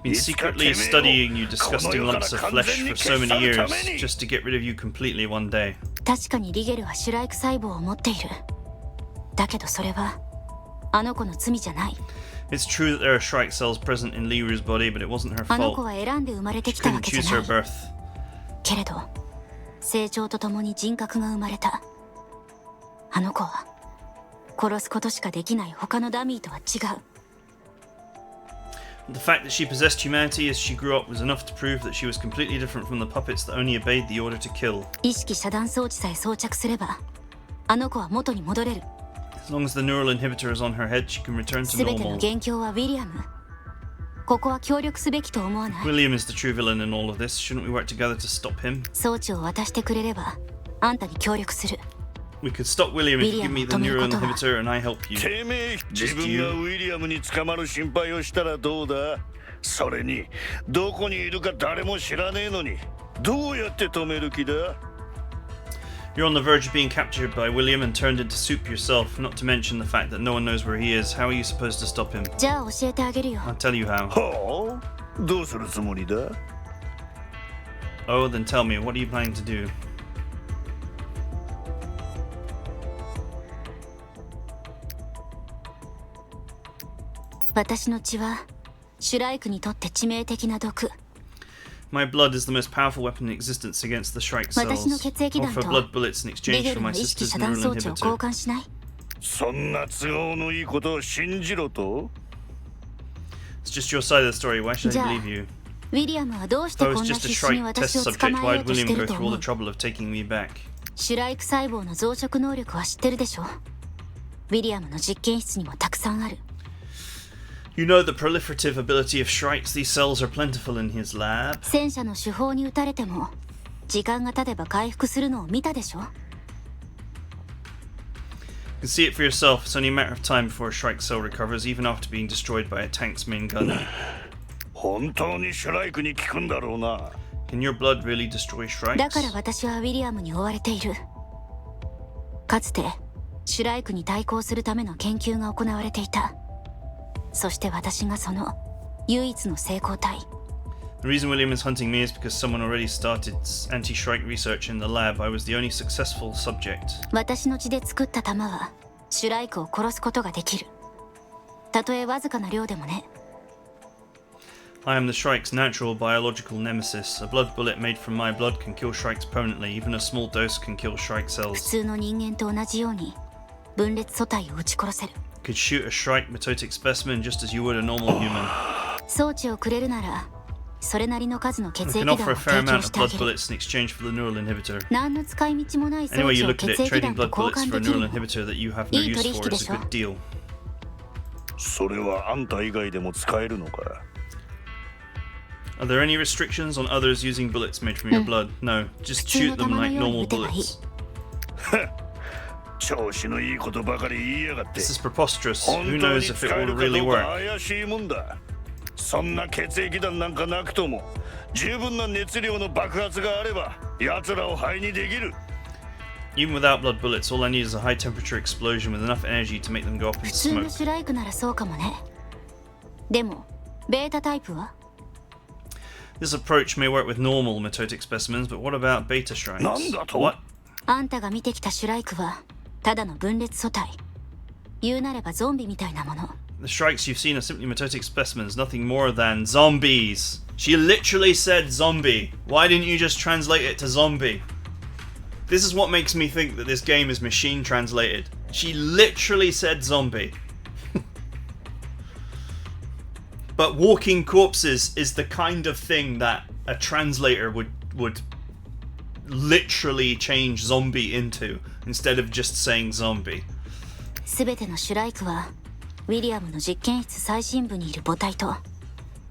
[SPEAKER 1] Been secretly studying you disgusting lumps of flesh for so many years, just to get rid of you completely one day.
[SPEAKER 4] 確かにリゲルはシュライク細胞を持っている。だけどそれはあの子の罪じゃない。
[SPEAKER 1] It's true that there are Shrike cells present in Liru's body, but it wasn't her
[SPEAKER 4] あの子
[SPEAKER 1] fault.
[SPEAKER 4] は選んで生まれて
[SPEAKER 1] She
[SPEAKER 4] きたわ
[SPEAKER 1] couldn't
[SPEAKER 4] けじゃ
[SPEAKER 1] choose
[SPEAKER 4] な
[SPEAKER 1] her
[SPEAKER 4] い。
[SPEAKER 1] birth.
[SPEAKER 4] けれど成長とともに人格が生まれた。あの子は殺すことしかできない他のダミーとは違う。
[SPEAKER 1] The fact that she possessed humanity as she grew up was enough to prove that she was completely different from the puppets that only obeyed the order to kill.
[SPEAKER 4] 意識遮断装置さえ装着すればあの子は元に戻れる。
[SPEAKER 1] As long as the neural inhibitor is on her head, she can return to
[SPEAKER 4] 全ての
[SPEAKER 1] normal.
[SPEAKER 4] 元凶はウィリアム。ここは協力すべきと思わない。
[SPEAKER 1] William is the true villain in all of this. Shouldn't we work together to stop him?
[SPEAKER 4] 装置を渡してくれればあんたに協力する。
[SPEAKER 1] We could stop William if you give me the neural inhibitor and I help you.
[SPEAKER 6] てめえ自分がウィリアムに捕まる心配をしたらどうだ。それにどこにいるか誰も知らねえのにどうやって止める気だ。
[SPEAKER 1] You're on the verge of being captured by William and turned into soup yourself, not to mention the fact that no one knows where he is. How are you supposed to stop him?
[SPEAKER 4] じゃあ教えてあげるよ。
[SPEAKER 1] I'll tell you how.
[SPEAKER 6] はあどうするつもりだ。
[SPEAKER 1] Oh, then tell me, what are you planning to do?
[SPEAKER 4] 私の血はシュライクにとって致命的な毒。
[SPEAKER 1] My blood is the most powerful weapon in existence against the Shrike
[SPEAKER 4] 私の
[SPEAKER 1] cells.
[SPEAKER 4] 血液団
[SPEAKER 1] Offer
[SPEAKER 4] と
[SPEAKER 1] blood bullets in
[SPEAKER 4] リ
[SPEAKER 1] exchange
[SPEAKER 4] ゲ
[SPEAKER 1] for
[SPEAKER 4] ル
[SPEAKER 1] my
[SPEAKER 4] の意識
[SPEAKER 1] sister's
[SPEAKER 4] 遮断
[SPEAKER 1] neural
[SPEAKER 4] 装置を交
[SPEAKER 1] inhibitor.
[SPEAKER 4] 換しない？
[SPEAKER 6] そんな都合のいいことを信じろと。
[SPEAKER 1] It's just your side of the story. Why should
[SPEAKER 4] じゃ
[SPEAKER 1] I
[SPEAKER 4] あ
[SPEAKER 1] believe you?
[SPEAKER 4] ウィリアムはどうして
[SPEAKER 1] If I
[SPEAKER 4] こ
[SPEAKER 1] was
[SPEAKER 4] んな
[SPEAKER 1] just a
[SPEAKER 4] 必死に
[SPEAKER 1] Shrike
[SPEAKER 4] 私
[SPEAKER 1] test
[SPEAKER 4] を捕
[SPEAKER 1] subject,
[SPEAKER 4] まえよ
[SPEAKER 1] why'd
[SPEAKER 4] うとし
[SPEAKER 1] William
[SPEAKER 4] てる
[SPEAKER 1] go
[SPEAKER 4] と
[SPEAKER 1] through all
[SPEAKER 4] 思
[SPEAKER 1] the
[SPEAKER 4] う？
[SPEAKER 1] trouble of taking me back?
[SPEAKER 4] シュライク細胞の増殖能力は知ってるでしょ？ウィリアムの実験室にもたくさんある。
[SPEAKER 1] You know the proliferative ability of Shrikes. These cells are plentiful in his lab.
[SPEAKER 4] 戦車の手法に撃たれても時間が経てば回復するのを見たでしょ？
[SPEAKER 1] You can see it for yourself. It's only a matter of time before a Shrike cell recovers, even after being destroyed by a tank's main gun.
[SPEAKER 6] 本当にシュライクに効くんだろうな。
[SPEAKER 1] Can your blood really destroy
[SPEAKER 4] だから
[SPEAKER 1] Shrikes?
[SPEAKER 4] 私はウィリアムに追われている。かつてシュライクに対抗するための研究が行われていた。そして私がその唯一の成功体。
[SPEAKER 1] The reason William is hunting me is because someone already started anti-Shrike research in the lab. I was the only successful subject.
[SPEAKER 4] 私の血で作った弾はシュライクを殺すことができる。たとえわずかな量でもね。
[SPEAKER 1] I am the Shrike's natural biological nemesis. A blood bullet made from my blood can kill Shrikes permanently. Even a small dose can kill Shrike
[SPEAKER 4] 普
[SPEAKER 1] cells.
[SPEAKER 4] 通の人間と同じように分裂素体を撃ち殺せる。
[SPEAKER 1] Could shoot a Shrike mitotic specimen just as you would a normal human.
[SPEAKER 4] 装置をくれるならそれなりの数の血
[SPEAKER 1] We
[SPEAKER 4] 液
[SPEAKER 1] can
[SPEAKER 4] 弾
[SPEAKER 1] offer
[SPEAKER 4] を
[SPEAKER 1] a fair
[SPEAKER 4] 提供
[SPEAKER 1] amount
[SPEAKER 4] し
[SPEAKER 1] of
[SPEAKER 4] てあ
[SPEAKER 1] blood
[SPEAKER 4] げる。
[SPEAKER 1] bullets in exchange for the neural inhibitor.
[SPEAKER 4] 何の使い道もない装
[SPEAKER 1] Anyway,
[SPEAKER 4] 置
[SPEAKER 1] you
[SPEAKER 4] を
[SPEAKER 1] look at
[SPEAKER 4] 血
[SPEAKER 1] it.
[SPEAKER 4] 液
[SPEAKER 1] Trading
[SPEAKER 4] 弾と
[SPEAKER 1] blood
[SPEAKER 4] 交
[SPEAKER 1] bullets for
[SPEAKER 4] 換
[SPEAKER 1] a
[SPEAKER 4] できる
[SPEAKER 1] neural
[SPEAKER 4] の。
[SPEAKER 1] inhibitor that you have no
[SPEAKER 4] いい
[SPEAKER 1] use
[SPEAKER 4] 取
[SPEAKER 1] for
[SPEAKER 4] 引
[SPEAKER 1] is
[SPEAKER 4] で
[SPEAKER 1] a
[SPEAKER 4] しょ？
[SPEAKER 1] good deal.
[SPEAKER 6] それはあんた以外でも使えるのか。
[SPEAKER 1] Are there any restrictions on others using bullets made from your blood? No, just shoot them like normal bullets.
[SPEAKER 6] 調子のいいことばかり言いやがって
[SPEAKER 1] This is preposterous.
[SPEAKER 6] 本
[SPEAKER 1] Who
[SPEAKER 6] 当
[SPEAKER 1] knows
[SPEAKER 6] に
[SPEAKER 1] if
[SPEAKER 6] 使
[SPEAKER 1] it
[SPEAKER 6] え
[SPEAKER 1] will
[SPEAKER 6] るか
[SPEAKER 1] really
[SPEAKER 6] どうか
[SPEAKER 1] work?
[SPEAKER 6] 怪しいもんだ。そんな血液弾なんかなくとも十分な熱量の爆発があれば奴らを灰にできる。
[SPEAKER 1] Even without blood bullets, all I need is a high temperature explosion with enough energy to make them go up in
[SPEAKER 4] 普通の
[SPEAKER 1] smoke.
[SPEAKER 4] シュライクならそうかもね。でもベータタイプは？
[SPEAKER 1] This approach may work with normal mitotic specimens, but what about beta shrikes?
[SPEAKER 6] なんだと？
[SPEAKER 1] What?
[SPEAKER 4] あんたが見てきたシュライクはただの分裂素体。言うなればゾンビみたいなもの。
[SPEAKER 1] The shrikes you've seen are simply mitotic specimens, nothing more than zombies. She literally said zombie. Why didn't you just translate it to zombie? This is what makes me think that this game is machine translated. She literally said zombie. But walking corpses is the kind of thing that a translator would literally change zombie into instead of just saying zombie.
[SPEAKER 4] すべてのシュライクはウィリアムの実験室最深部にいる母体と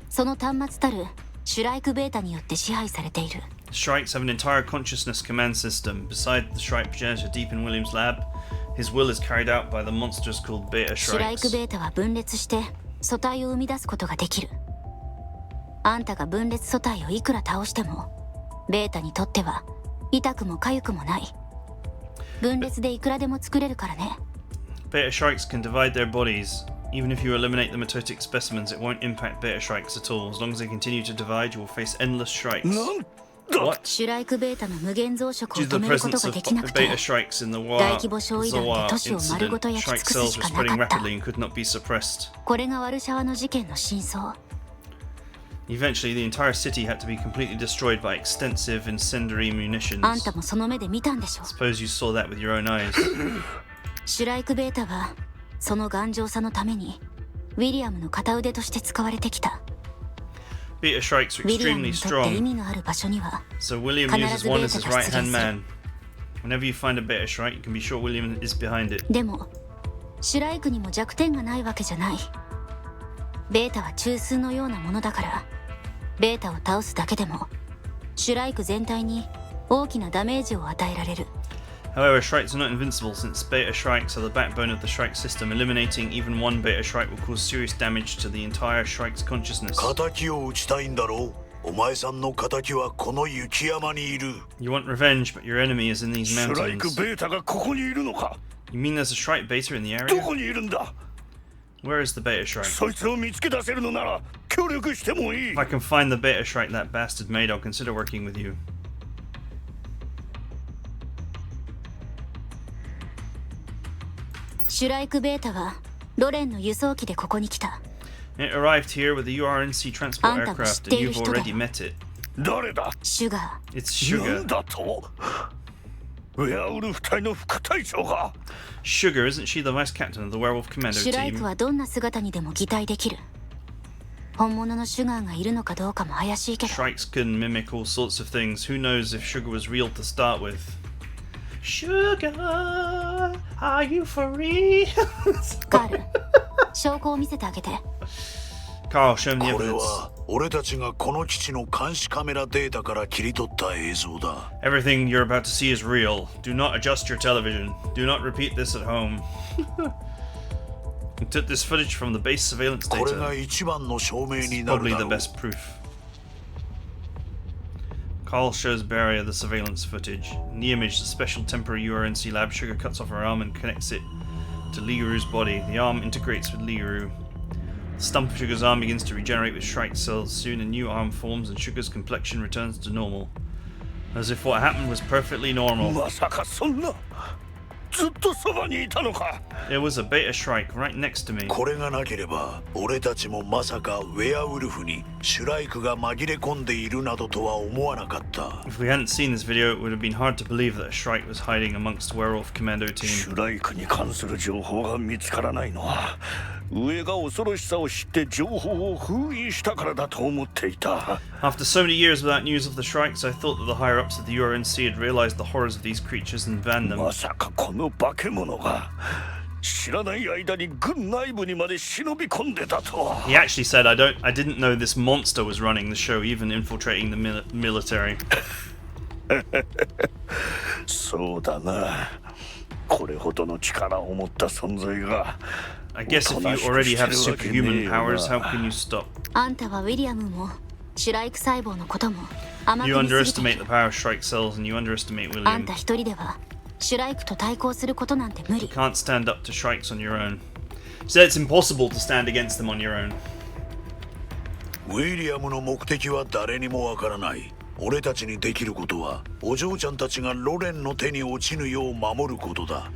[SPEAKER 4] その端末たるシュライクベータによって支配されている。
[SPEAKER 1] Shrikes have an entire consciousness command system. Beside the Shrike progenitor deep in William's lab, his will is carried out by the monsters called beta
[SPEAKER 4] シュライク
[SPEAKER 1] shrikes.
[SPEAKER 4] ベータは分裂して素体を生み出すことができる。あんたが分裂素体をいくら倒してもベータにとっては痛くも痒くもない。分裂でいくらでも作れるからね。
[SPEAKER 1] Beta shrikes can divide their bodies. Even if you eliminate the mitotic specimens, it won't impact beta shrikes at all. As long as they continue to divide, you will face endless shrikes.
[SPEAKER 6] なんだ
[SPEAKER 1] What?
[SPEAKER 4] シュライクベータの無限増殖を
[SPEAKER 1] Due to
[SPEAKER 4] 止
[SPEAKER 1] the
[SPEAKER 4] めること
[SPEAKER 1] presence
[SPEAKER 4] が
[SPEAKER 1] of
[SPEAKER 4] できなくて
[SPEAKER 1] beta shrikes in the
[SPEAKER 4] 大規模焼夷弾で
[SPEAKER 1] Zoar
[SPEAKER 4] 都市を丸ご
[SPEAKER 1] incident,
[SPEAKER 4] と焼き
[SPEAKER 1] Shrike
[SPEAKER 4] 尽くす
[SPEAKER 1] cells
[SPEAKER 4] し
[SPEAKER 1] were
[SPEAKER 4] かな
[SPEAKER 1] spreading
[SPEAKER 4] かった。
[SPEAKER 1] rapidly and could not be suppressed.
[SPEAKER 4] これがワルシャワの事件の真相。
[SPEAKER 1] Eventually, the entire city had to be completely destroyed by extensive incendiary munitions.
[SPEAKER 4] あんたもその目で見たんでしょ。
[SPEAKER 1] Suppose you saw that with your own eyes.
[SPEAKER 4] シュライクベータはその頑丈さのためにウィリアムの片腕として使われてきた。
[SPEAKER 1] Beta Shrikes are
[SPEAKER 4] ウィリアム
[SPEAKER 1] extremely
[SPEAKER 4] にとって意
[SPEAKER 1] strong,
[SPEAKER 4] 味のある場所には
[SPEAKER 1] so William
[SPEAKER 4] 必
[SPEAKER 1] uses
[SPEAKER 4] ず
[SPEAKER 1] one
[SPEAKER 4] ベ
[SPEAKER 1] as
[SPEAKER 4] ー
[SPEAKER 1] his
[SPEAKER 4] タが
[SPEAKER 1] right
[SPEAKER 4] 出現
[SPEAKER 1] hand
[SPEAKER 4] する。
[SPEAKER 1] man. Whenever you find a Beta Shrike, you can be sure William is behind it.
[SPEAKER 4] でもシュライクにも弱点がないわけじゃない。ベータは中枢のようなものだから、ベータを倒すだけでもシュライク全体に大きなダメージを与えられる。
[SPEAKER 1] However, Shrikes are not invincible since Beta Shrikes are the backbone of the Shrike system. Eliminating even one Beta Shrike will cause serious damage to the entire Shrike's consciousness.
[SPEAKER 2] 仇を討ちたいんだろう。お前さんの仇はこの雪山にいる。
[SPEAKER 1] You want revenge, but your enemy is in these
[SPEAKER 6] シュライク
[SPEAKER 1] mountains.
[SPEAKER 6] ベータがここにいるのか。
[SPEAKER 1] You mean there's a Shrike Beta in the
[SPEAKER 6] ど
[SPEAKER 1] area?
[SPEAKER 6] こにいるんだ。
[SPEAKER 1] Where is the Beta Shrike?
[SPEAKER 6] そいつを見つけ出せるのなら協力してもいい
[SPEAKER 1] If I can find the Beta Shrike that bastard made, I'll consider working with you.
[SPEAKER 4] シュライクベータはロレンの輸送機でここに来た。
[SPEAKER 1] It arrived here with a URNC transport
[SPEAKER 4] Anta
[SPEAKER 1] aircraft, and
[SPEAKER 4] 知っている
[SPEAKER 1] you've
[SPEAKER 4] 人だよ。
[SPEAKER 1] already met it.
[SPEAKER 6] 誰だ。
[SPEAKER 4] シュガ
[SPEAKER 1] It's
[SPEAKER 6] なん
[SPEAKER 1] Sugar.
[SPEAKER 6] だと。ウェアウルフ隊の副隊長が。
[SPEAKER 1] Sugar, isn't she the vice captain of the Werewolf
[SPEAKER 4] ー。
[SPEAKER 1] Commando
[SPEAKER 4] シュライク
[SPEAKER 1] team?
[SPEAKER 4] はどんな姿にでも擬態できる。本物のシュガーがいるのかどうかも怪しいけど。
[SPEAKER 1] Shrikes can mimic all sorts of things. Who knows if Sugar was real to start with? Sugar, are you for real?
[SPEAKER 4] カール、証拠を見せてあげて。
[SPEAKER 1] Carl, show him the
[SPEAKER 2] これ
[SPEAKER 1] evidence.
[SPEAKER 2] は俺たちがこの基地の監視カメラデータから切り取った映像だ。
[SPEAKER 1] Everything you're about to see is real. Do not adjust your television. Do not repeat this at home. We took this footage from the base surveillance
[SPEAKER 2] これが
[SPEAKER 1] data.
[SPEAKER 2] 一番の証明
[SPEAKER 1] It's
[SPEAKER 2] になる
[SPEAKER 1] probably
[SPEAKER 2] だ
[SPEAKER 1] the
[SPEAKER 2] ろう。
[SPEAKER 1] best proof. Carl shows Barrier the surveillance footage. In the image, the special temporary URNC lab, Sugar cuts off her arm and connects it to Liuru's body. The arm integrates with Liuru. The stump of Sugar's arm begins to regenerate with Shrike cells. Soon a new arm forms and Sugar's complexion returns to normal. As if what happened was perfectly normal.
[SPEAKER 6] まさかそんな。ずっとそばにいたのか。
[SPEAKER 1] There was a Beta Shrike right next to me.
[SPEAKER 2] これがなければ俺たちもまさかウェアウルフにシュライクが紛れ込んでいるなどとは思わなかった。
[SPEAKER 1] If we hadn't seen this video, it would have been hard to believe that a Shrike was hiding amongst the Werewolf Commando
[SPEAKER 6] シ
[SPEAKER 1] team.
[SPEAKER 6] ュライクに関する情報が見つからないのは上が恐ろしさを知って情報を封印したからだと思っていた。
[SPEAKER 1] After so many years without news of the Shrikes, I thought that the higher-ups of the URNC had realized the horrors of these creatures and banned them.
[SPEAKER 6] まさかこの化け物が知らない間に軍内部にまで忍び込んでたとは。
[SPEAKER 1] He actually said, I didn't know this monster was running the show, even infiltrating the military.
[SPEAKER 6] そうだな。これほどの力を持った存在が。
[SPEAKER 1] I guess if you already have superhuman powers, how can you stop?
[SPEAKER 4] あんたはウィリアムもシュライク細胞のことも甘く
[SPEAKER 1] You
[SPEAKER 4] 見すぎて
[SPEAKER 1] underestimate
[SPEAKER 4] い
[SPEAKER 1] the
[SPEAKER 4] る。
[SPEAKER 1] power of Shrike cells, and you underestimate
[SPEAKER 4] あん
[SPEAKER 1] William.
[SPEAKER 4] た一人ではシュライクと対抗することなんて無理。
[SPEAKER 1] Can't stand up to Shrikes on your own. So it's impossible to stand against them on your own.
[SPEAKER 2] ウィリアムの目的は誰にもわからない。俺たちにできることはお嬢ちゃんたちがロレンの手に落ちぬよう守ることだ。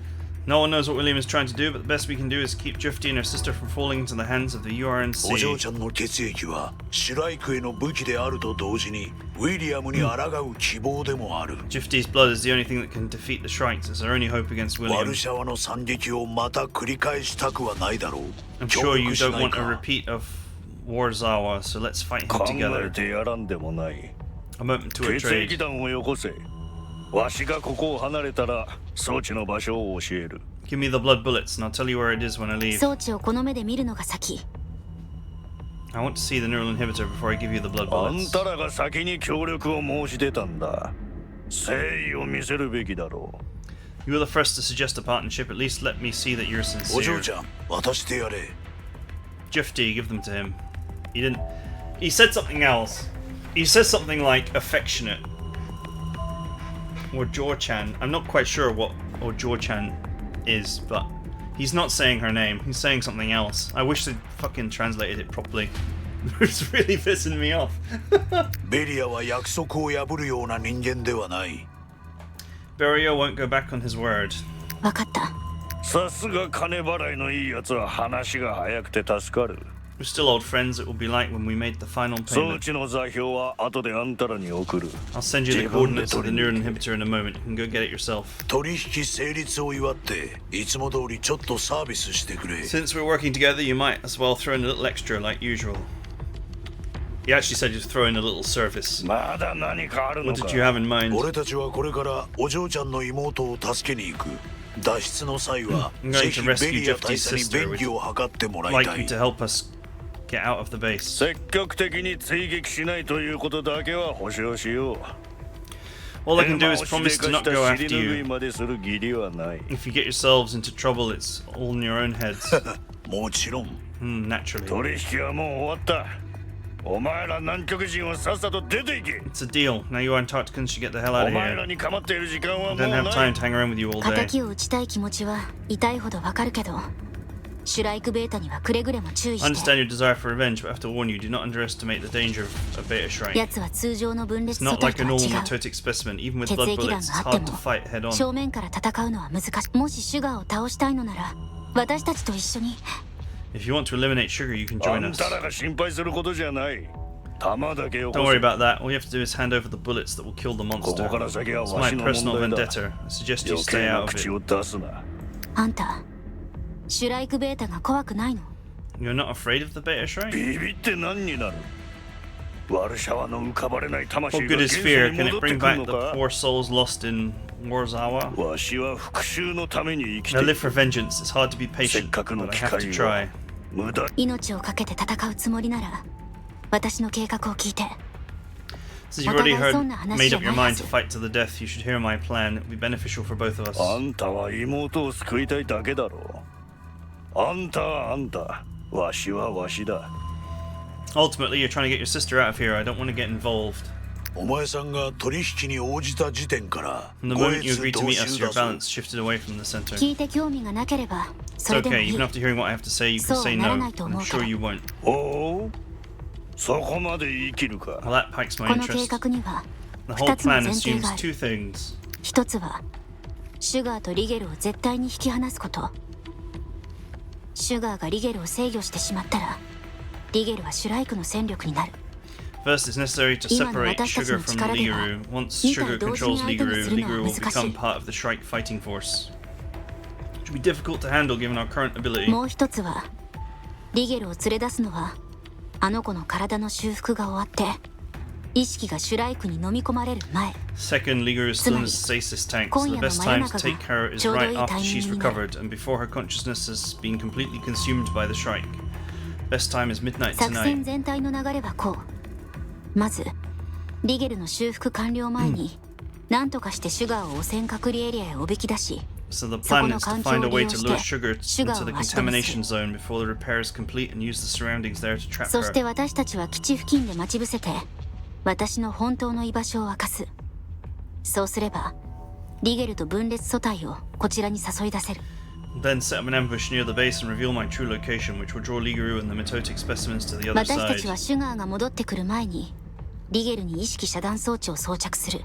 [SPEAKER 1] No one knows what William is trying to do, but the best we can do is keep Drifty and her sister from falling into the hands of the
[SPEAKER 2] お嬢
[SPEAKER 1] URNC.
[SPEAKER 2] ちゃんの血液はシュライクへの武器であると同時にウィリアムに抗う希望でもある。
[SPEAKER 1] Drifty's blood is the only thing that can defeat the Shrikes. It's our only hope against
[SPEAKER 2] ワ
[SPEAKER 1] William.
[SPEAKER 2] ルシャワの惨劇をまた繰り返したくはないだろう。
[SPEAKER 1] I'm
[SPEAKER 2] 協
[SPEAKER 1] sure you
[SPEAKER 2] 力し
[SPEAKER 1] don't
[SPEAKER 2] ない
[SPEAKER 1] want a
[SPEAKER 2] か。
[SPEAKER 1] repeat of Warzawa, so let's fight him
[SPEAKER 6] 考
[SPEAKER 1] together.
[SPEAKER 6] えてやらんでもない。
[SPEAKER 1] A moment to a
[SPEAKER 6] 血液
[SPEAKER 1] trade.
[SPEAKER 6] 団をよこせ。わしがここを離れたら装置の場所を教える。
[SPEAKER 1] Give me the blood bullets, and I'll tell you where it is when I leave.
[SPEAKER 4] 装置をこの目で見るのが先。
[SPEAKER 1] I want to see the neural inhibitor before I give you the blood
[SPEAKER 6] あん
[SPEAKER 1] bullets.
[SPEAKER 6] たらが先に協力を申し出たんだ。誠意を見せるべきだろう。
[SPEAKER 1] You were the first to suggest a partnership. At least let me see that you're
[SPEAKER 2] お嬢
[SPEAKER 1] sincere.
[SPEAKER 2] ちゃん、渡してやれ。
[SPEAKER 1] Drifty, give them to him. He didn't. He said something else. He says something like affectionate. Or Jor-chan. I'm not quite sure what or Jor-chan is, but he's not saying her name. He's saying something else. I wish they'd fucking translated it properly. It's really pissing me off.
[SPEAKER 2] ベリアは約束を破るような人間ではない。
[SPEAKER 1] Berio won't go back on his word.
[SPEAKER 4] わかった。
[SPEAKER 6] さすが金払いのいいやつは話が早くて助かる。
[SPEAKER 1] If We're still old friends. It will be like when we made the final
[SPEAKER 6] 装
[SPEAKER 1] payment.
[SPEAKER 6] 置の座標は後であんたらに送る。
[SPEAKER 1] I'll send you the coordinates of the neural inhibitor in a moment. You can go get it yourself.
[SPEAKER 2] 取引成立を祝っていつも通りちょっとサービスしてくれ。
[SPEAKER 1] Since we're working together, you might as well throw in a little extra like usual. He actually said you'd throw in a little service.
[SPEAKER 6] まだ何かあるの
[SPEAKER 1] What
[SPEAKER 6] か
[SPEAKER 1] did you have in mind?
[SPEAKER 2] 俺たちはこれからお嬢ちゃんの妹を助けに行く。脱出の際は
[SPEAKER 1] I'm
[SPEAKER 2] ぜ
[SPEAKER 1] going
[SPEAKER 2] ひ
[SPEAKER 1] to
[SPEAKER 2] ベ
[SPEAKER 1] rescue
[SPEAKER 2] リア
[SPEAKER 1] Jeffy's
[SPEAKER 2] 大佐に
[SPEAKER 1] sister.
[SPEAKER 2] 便宜を図ってもらい
[SPEAKER 1] Like
[SPEAKER 2] た
[SPEAKER 1] you
[SPEAKER 2] い。
[SPEAKER 1] to help us get out of the base.
[SPEAKER 6] 積極的に追撃しないということだけは保証しよう。
[SPEAKER 1] All I can do is promise to not go
[SPEAKER 6] 尻
[SPEAKER 1] after
[SPEAKER 6] 拭い
[SPEAKER 1] you.
[SPEAKER 6] までする義理はない。
[SPEAKER 1] If you get yourselves into trouble, it's all in your own heads.
[SPEAKER 2] もちろん。
[SPEAKER 1] Naturally.
[SPEAKER 6] 取引はもう終わった。お前ら南極人はさっさと出ていけ。
[SPEAKER 1] It's a deal. Now you Antarcticans should get the hell out
[SPEAKER 6] お
[SPEAKER 1] of
[SPEAKER 6] 前ら
[SPEAKER 1] here.
[SPEAKER 6] に構っている時間は
[SPEAKER 1] I
[SPEAKER 6] もう
[SPEAKER 1] don't
[SPEAKER 6] な
[SPEAKER 1] have
[SPEAKER 6] い
[SPEAKER 1] time。to hang around with you all day.
[SPEAKER 4] 敵を撃ちたい気持ちは痛いほどわかるけど、シュライクベータにはくれぐれも注意
[SPEAKER 1] I
[SPEAKER 4] して。
[SPEAKER 1] understand your desire for revenge, but I have to warn you, do not underestimate the danger of a beta shrike.
[SPEAKER 4] 奴は通常の分
[SPEAKER 1] It's
[SPEAKER 4] 裂素
[SPEAKER 1] not
[SPEAKER 4] 体
[SPEAKER 1] like
[SPEAKER 4] と
[SPEAKER 1] a
[SPEAKER 4] は
[SPEAKER 1] normal
[SPEAKER 4] 違う。
[SPEAKER 1] mitotic specimen. Even with
[SPEAKER 4] 血
[SPEAKER 1] blood
[SPEAKER 4] 液弾
[SPEAKER 1] bullets,
[SPEAKER 4] が
[SPEAKER 1] it's
[SPEAKER 4] あって
[SPEAKER 1] hard to
[SPEAKER 4] も
[SPEAKER 1] fight head on.
[SPEAKER 4] 正面から戦うのは難しい。もしシュガーを倒したいのなら私たちと一緒に。
[SPEAKER 1] If you want to eliminate sugar, you can
[SPEAKER 6] あ
[SPEAKER 1] join
[SPEAKER 6] ん
[SPEAKER 1] us.
[SPEAKER 6] たらが心配することじゃない。弾だけよ
[SPEAKER 1] Don't
[SPEAKER 6] こ
[SPEAKER 1] worry
[SPEAKER 6] せ。
[SPEAKER 1] about that. All you have to do is hand over the bullets that will kill the
[SPEAKER 6] こ
[SPEAKER 1] monster.
[SPEAKER 6] こから先は
[SPEAKER 1] It's
[SPEAKER 6] わ
[SPEAKER 1] my
[SPEAKER 6] しの
[SPEAKER 1] personal
[SPEAKER 6] 問題だ。
[SPEAKER 1] vendetta. I suggest you
[SPEAKER 6] 余
[SPEAKER 1] stay
[SPEAKER 6] 計
[SPEAKER 1] out
[SPEAKER 6] な
[SPEAKER 1] of
[SPEAKER 6] 口
[SPEAKER 1] it.
[SPEAKER 6] を出すな。
[SPEAKER 4] あんたシュライクベータが怖くないの？
[SPEAKER 1] You're not afraid of the beta shrike?
[SPEAKER 6] ビビって何になる。ワルシャワの浮かばれない魂
[SPEAKER 1] What
[SPEAKER 6] が
[SPEAKER 1] good
[SPEAKER 6] 現
[SPEAKER 1] is
[SPEAKER 6] 世
[SPEAKER 1] fear?
[SPEAKER 6] に
[SPEAKER 1] Can
[SPEAKER 6] 戻
[SPEAKER 1] it
[SPEAKER 6] って
[SPEAKER 1] bring
[SPEAKER 6] くる
[SPEAKER 1] back
[SPEAKER 6] の
[SPEAKER 1] the
[SPEAKER 6] か。
[SPEAKER 1] poor souls lost in Warzawa?
[SPEAKER 6] わしは復讐のために生きて
[SPEAKER 1] I
[SPEAKER 6] い
[SPEAKER 1] live
[SPEAKER 6] る。
[SPEAKER 1] for vengeance. It's hard to be
[SPEAKER 6] せっ
[SPEAKER 1] patient,
[SPEAKER 6] かくの
[SPEAKER 1] but I
[SPEAKER 6] 機
[SPEAKER 1] have to
[SPEAKER 6] 会
[SPEAKER 1] try.
[SPEAKER 6] を無駄。
[SPEAKER 4] 命を懸けて戦うつもりなら私の計画を聞いて。
[SPEAKER 1] Since you've already
[SPEAKER 4] お互いそんな話
[SPEAKER 1] made
[SPEAKER 4] じゃ
[SPEAKER 1] up
[SPEAKER 4] な
[SPEAKER 1] your
[SPEAKER 4] いは
[SPEAKER 1] mind
[SPEAKER 4] ず。
[SPEAKER 1] to fight to the death, you should hear my plan. It will be beneficial for both of us.
[SPEAKER 6] あんたは妹を救いたいだけだろう。あんたはあんた。わしはわしだ。
[SPEAKER 1] Ultimately, you're trying to get your sister out of here. I don't want to get involved.
[SPEAKER 2] お前さんが取引に応じた時点から
[SPEAKER 1] From the
[SPEAKER 2] ご
[SPEAKER 1] moment you
[SPEAKER 2] 越
[SPEAKER 1] agreed to
[SPEAKER 2] 同
[SPEAKER 1] meet us,
[SPEAKER 2] 州
[SPEAKER 1] your
[SPEAKER 2] だぞ。
[SPEAKER 1] balance shifted away from the center.
[SPEAKER 4] 聞いて興味がなければ
[SPEAKER 1] It's
[SPEAKER 4] それでも
[SPEAKER 1] okay.
[SPEAKER 4] いい。
[SPEAKER 1] Even after hearing what I have to say, you can say no. I'm sure you won't.
[SPEAKER 6] おお、そこまで生きるか。
[SPEAKER 1] Well, that piques my
[SPEAKER 4] この計
[SPEAKER 1] interest.
[SPEAKER 4] 画には
[SPEAKER 1] The
[SPEAKER 4] 二
[SPEAKER 1] whole
[SPEAKER 4] つの
[SPEAKER 1] plan
[SPEAKER 4] 前提
[SPEAKER 1] assumes
[SPEAKER 4] がある。
[SPEAKER 1] two things.
[SPEAKER 4] 一つはシュガーとリゲルを絶対に引き離すこと。シュガーがリゲルを制御してしまったらリゲルはシュライクの戦力になる。
[SPEAKER 1] First, it's necessary to
[SPEAKER 4] 今の
[SPEAKER 1] separate
[SPEAKER 4] 私たち
[SPEAKER 1] Sugar
[SPEAKER 4] の
[SPEAKER 1] from
[SPEAKER 4] 力では
[SPEAKER 1] Ligeru. Once
[SPEAKER 4] 二体
[SPEAKER 1] Sugar
[SPEAKER 4] 同時に
[SPEAKER 1] controls
[SPEAKER 4] 相手に
[SPEAKER 1] Ligeru,
[SPEAKER 4] するの
[SPEAKER 1] Ligeru
[SPEAKER 4] は
[SPEAKER 1] will
[SPEAKER 4] 難し
[SPEAKER 1] become
[SPEAKER 4] い。
[SPEAKER 1] part of the Shrike fighting force. It should be difficult to handle given our current ability.
[SPEAKER 4] もう一つはリゲルを連れ出すのはあの子の体の修復が終わって意識がシュライクに飲み込まれる前。
[SPEAKER 1] Second, Ligeru is still in the stasis tank, so the best time to take her is right after she's recovered and before her consciousness has been completely consumed by the Shrike. Best time is midnight
[SPEAKER 4] 作戦
[SPEAKER 1] tonight.
[SPEAKER 4] 全体の流れはこう。まずリゲルの修復完了前に何とかしてシュガーを汚染隔離エリアへおびき出し、
[SPEAKER 1] So the
[SPEAKER 4] そこ
[SPEAKER 1] plan
[SPEAKER 4] の
[SPEAKER 1] is to
[SPEAKER 4] 環境
[SPEAKER 1] find
[SPEAKER 4] を
[SPEAKER 1] a
[SPEAKER 4] 利
[SPEAKER 1] way
[SPEAKER 4] 用
[SPEAKER 1] to
[SPEAKER 4] し
[SPEAKER 1] lure
[SPEAKER 4] て
[SPEAKER 1] Sugar
[SPEAKER 4] シュガ
[SPEAKER 1] into
[SPEAKER 4] ー
[SPEAKER 1] the
[SPEAKER 4] を足止めす
[SPEAKER 1] contamination
[SPEAKER 4] る。
[SPEAKER 1] zone before the repair is complete and use the surroundings there to trap
[SPEAKER 4] そして
[SPEAKER 1] her.
[SPEAKER 4] 私たちは基地付近で待ち伏せて私の本当の居場所を明かす。そうすればリゲルと分裂素体をこちらに誘い出せる。
[SPEAKER 1] Then set up an ambush near the base and reveal my true location, which will draw Ligeru and the mitotic specimens to the other
[SPEAKER 4] 私た
[SPEAKER 1] side.
[SPEAKER 4] ちはシュガーが戻ってくる前にリゲルに意識遮断装置を装着する。